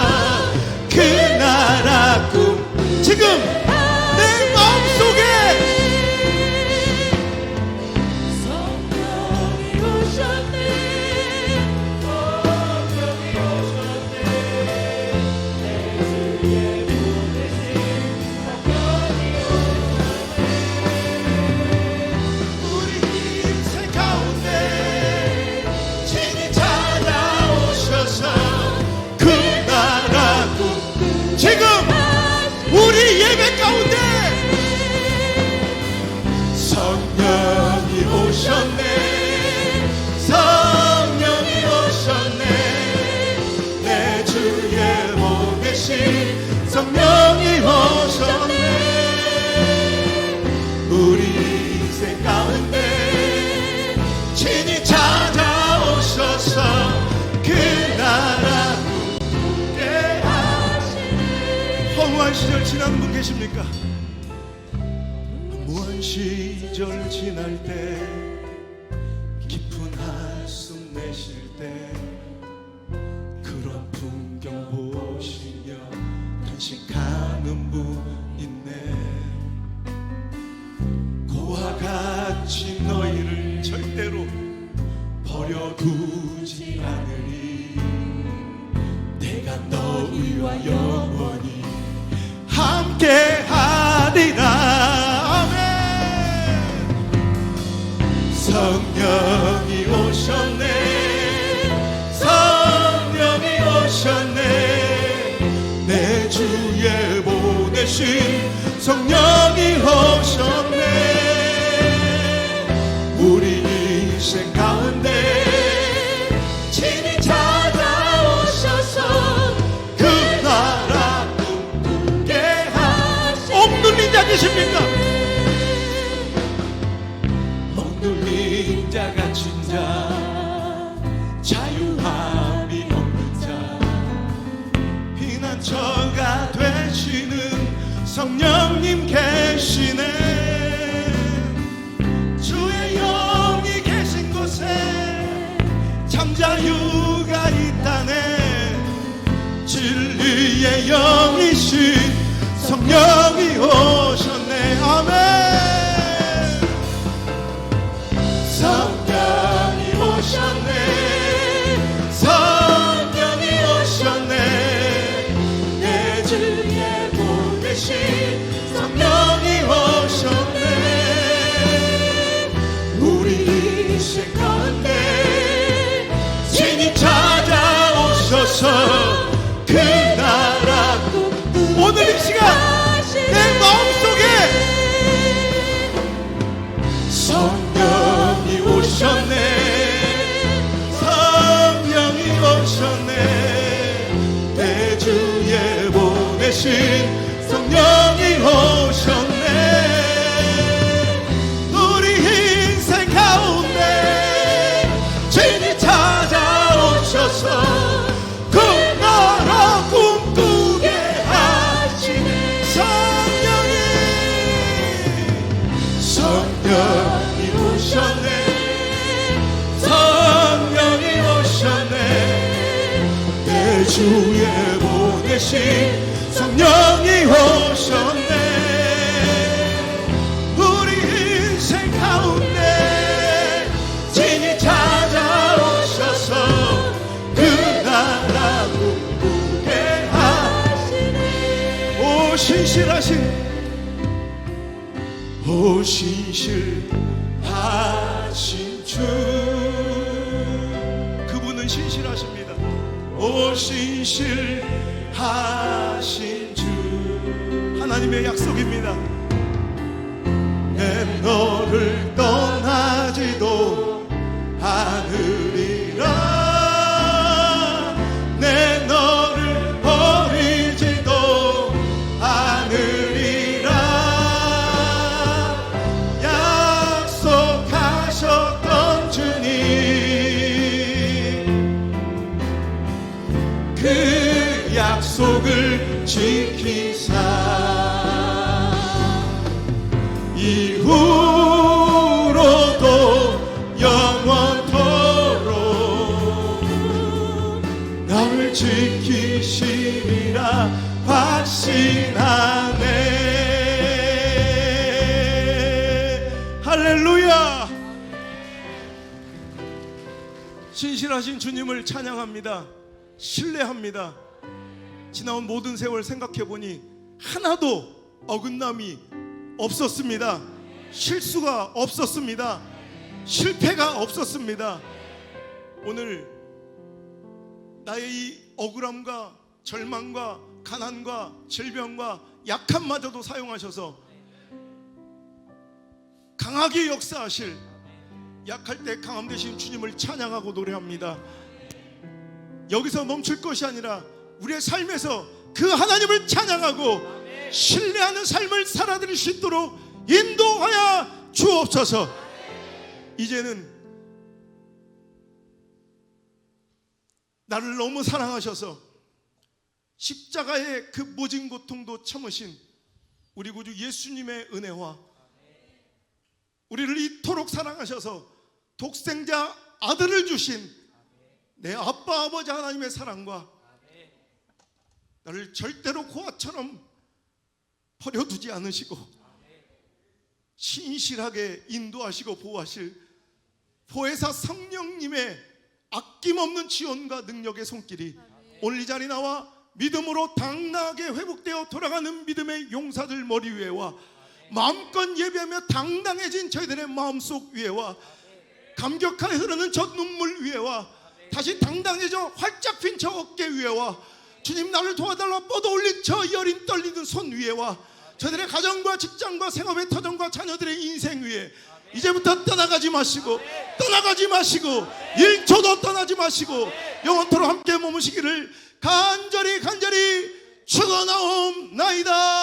무한 시절 지나는 분 계십니까? 무한 시절 지날 때 깊은 한숨 내쉴 때 그런 풍경 보시며 탄식하는 분 있네. 고와 같이 너희를 절대로 버려두지 않으리. 내가 너희와 영원히 함께하리라. 아멘. 성령이 오셨네. 성령이 오셨네. 내 주에 보내신 성령이 오셨네. 우리 인생 가운데 친히 찾아오셔서 그 나라 꿈꾸게 하시네. 억눌린 자 계십니까? 억눌린 자 갇힌 자 자유함이 없는 자 피난처가 되시는 성령님 계시네. 주의 영이 계신 곳에 참 자유가 있다네. 진리의 영이신 성령이 오셨네. 아멘. 성령이 오셨네. 성령이 오셨네. 내 주에 보내신 성령이 오셨네. 우리 인생 가운데 친히 찾아오셔서 그 나라 오늘 이 시간 내 마음속에 성령이 오셨네. 성령이 오셨네. 내 주에 보내신 성령이 오셨네. 우리 인생 가운데 친히 찾아오셔서 그 나라 꿈꾸게 하시네. 성령이 오셨네. 성령이 오셨네. 내 주에 보내신 성령이 오셨네. 우리 인생 가운데 친히 찾아오셔서 그 나라 꿈꾸게 하시네. 오 신실하신 오 신실하신 주 그분은 신실하십니다. 오 신실하신 주 하나님의 약속입니다. 내 너를 떠나지도 않으리라. 내 너를 버리지도 않으리라. 약속하셨던 주님 그 약속을 지키사 이후로도 영원토록 나를 지키시리라 확신하네. 할렐루야. 신실하신 주님을 찬양합니다. 신뢰합니다. 지나온 모든 세월 생각해보니 하나도 어긋남이 없었습니다. 실수가 없었습니다. 실패가 없었습니다. 오늘 나의 이 억울함과 절망과 가난과 질병과 약함마저도 사용하셔서 강하게 역사하실 약할 때 강함 되신 주님을 찬양하고 노래합니다. 여기서 멈출 것이 아니라 우리의 삶에서 그 하나님을 찬양하고 신뢰하는 삶을 살아드릴 수 있도록 인도하여 주옵소서. 이제는 나를 너무 사랑하셔서 십자가의 그 모진 고통도 참으신 우리 구주 예수님의 은혜와 우리를 이토록 사랑하셔서 독생자 아들을 주신 내 아빠 아버지 하나님의 사랑과 나를 절대로 고아처럼 버려두지 않으시고 신실하게 인도하시고 보호하실 보혜사 성령님의 아낌없는 지원과 능력의 손길이 오늘 이 자리 나와 믿음으로 당당하게 회복되어 돌아가는 믿음의 용사들 머리 위에와 마음껏 예배하며 당당해진 저희들의 마음속 위에와 감격하게 흐르는 저 눈물 위에와 다시 당당해져 활짝 핀 저 어깨 위에와 주님 나를 도와달라 뻗어 올린 저 여린 떨리는 손 위에와 저희들의 가정과 직장과 생업의 터전과 자녀들의 인생 위에 이제부터 떠나가지 마시고 1초도 떠나지 마시고 영원토록 함께 머무시기를 간절히 축원하옵나이다.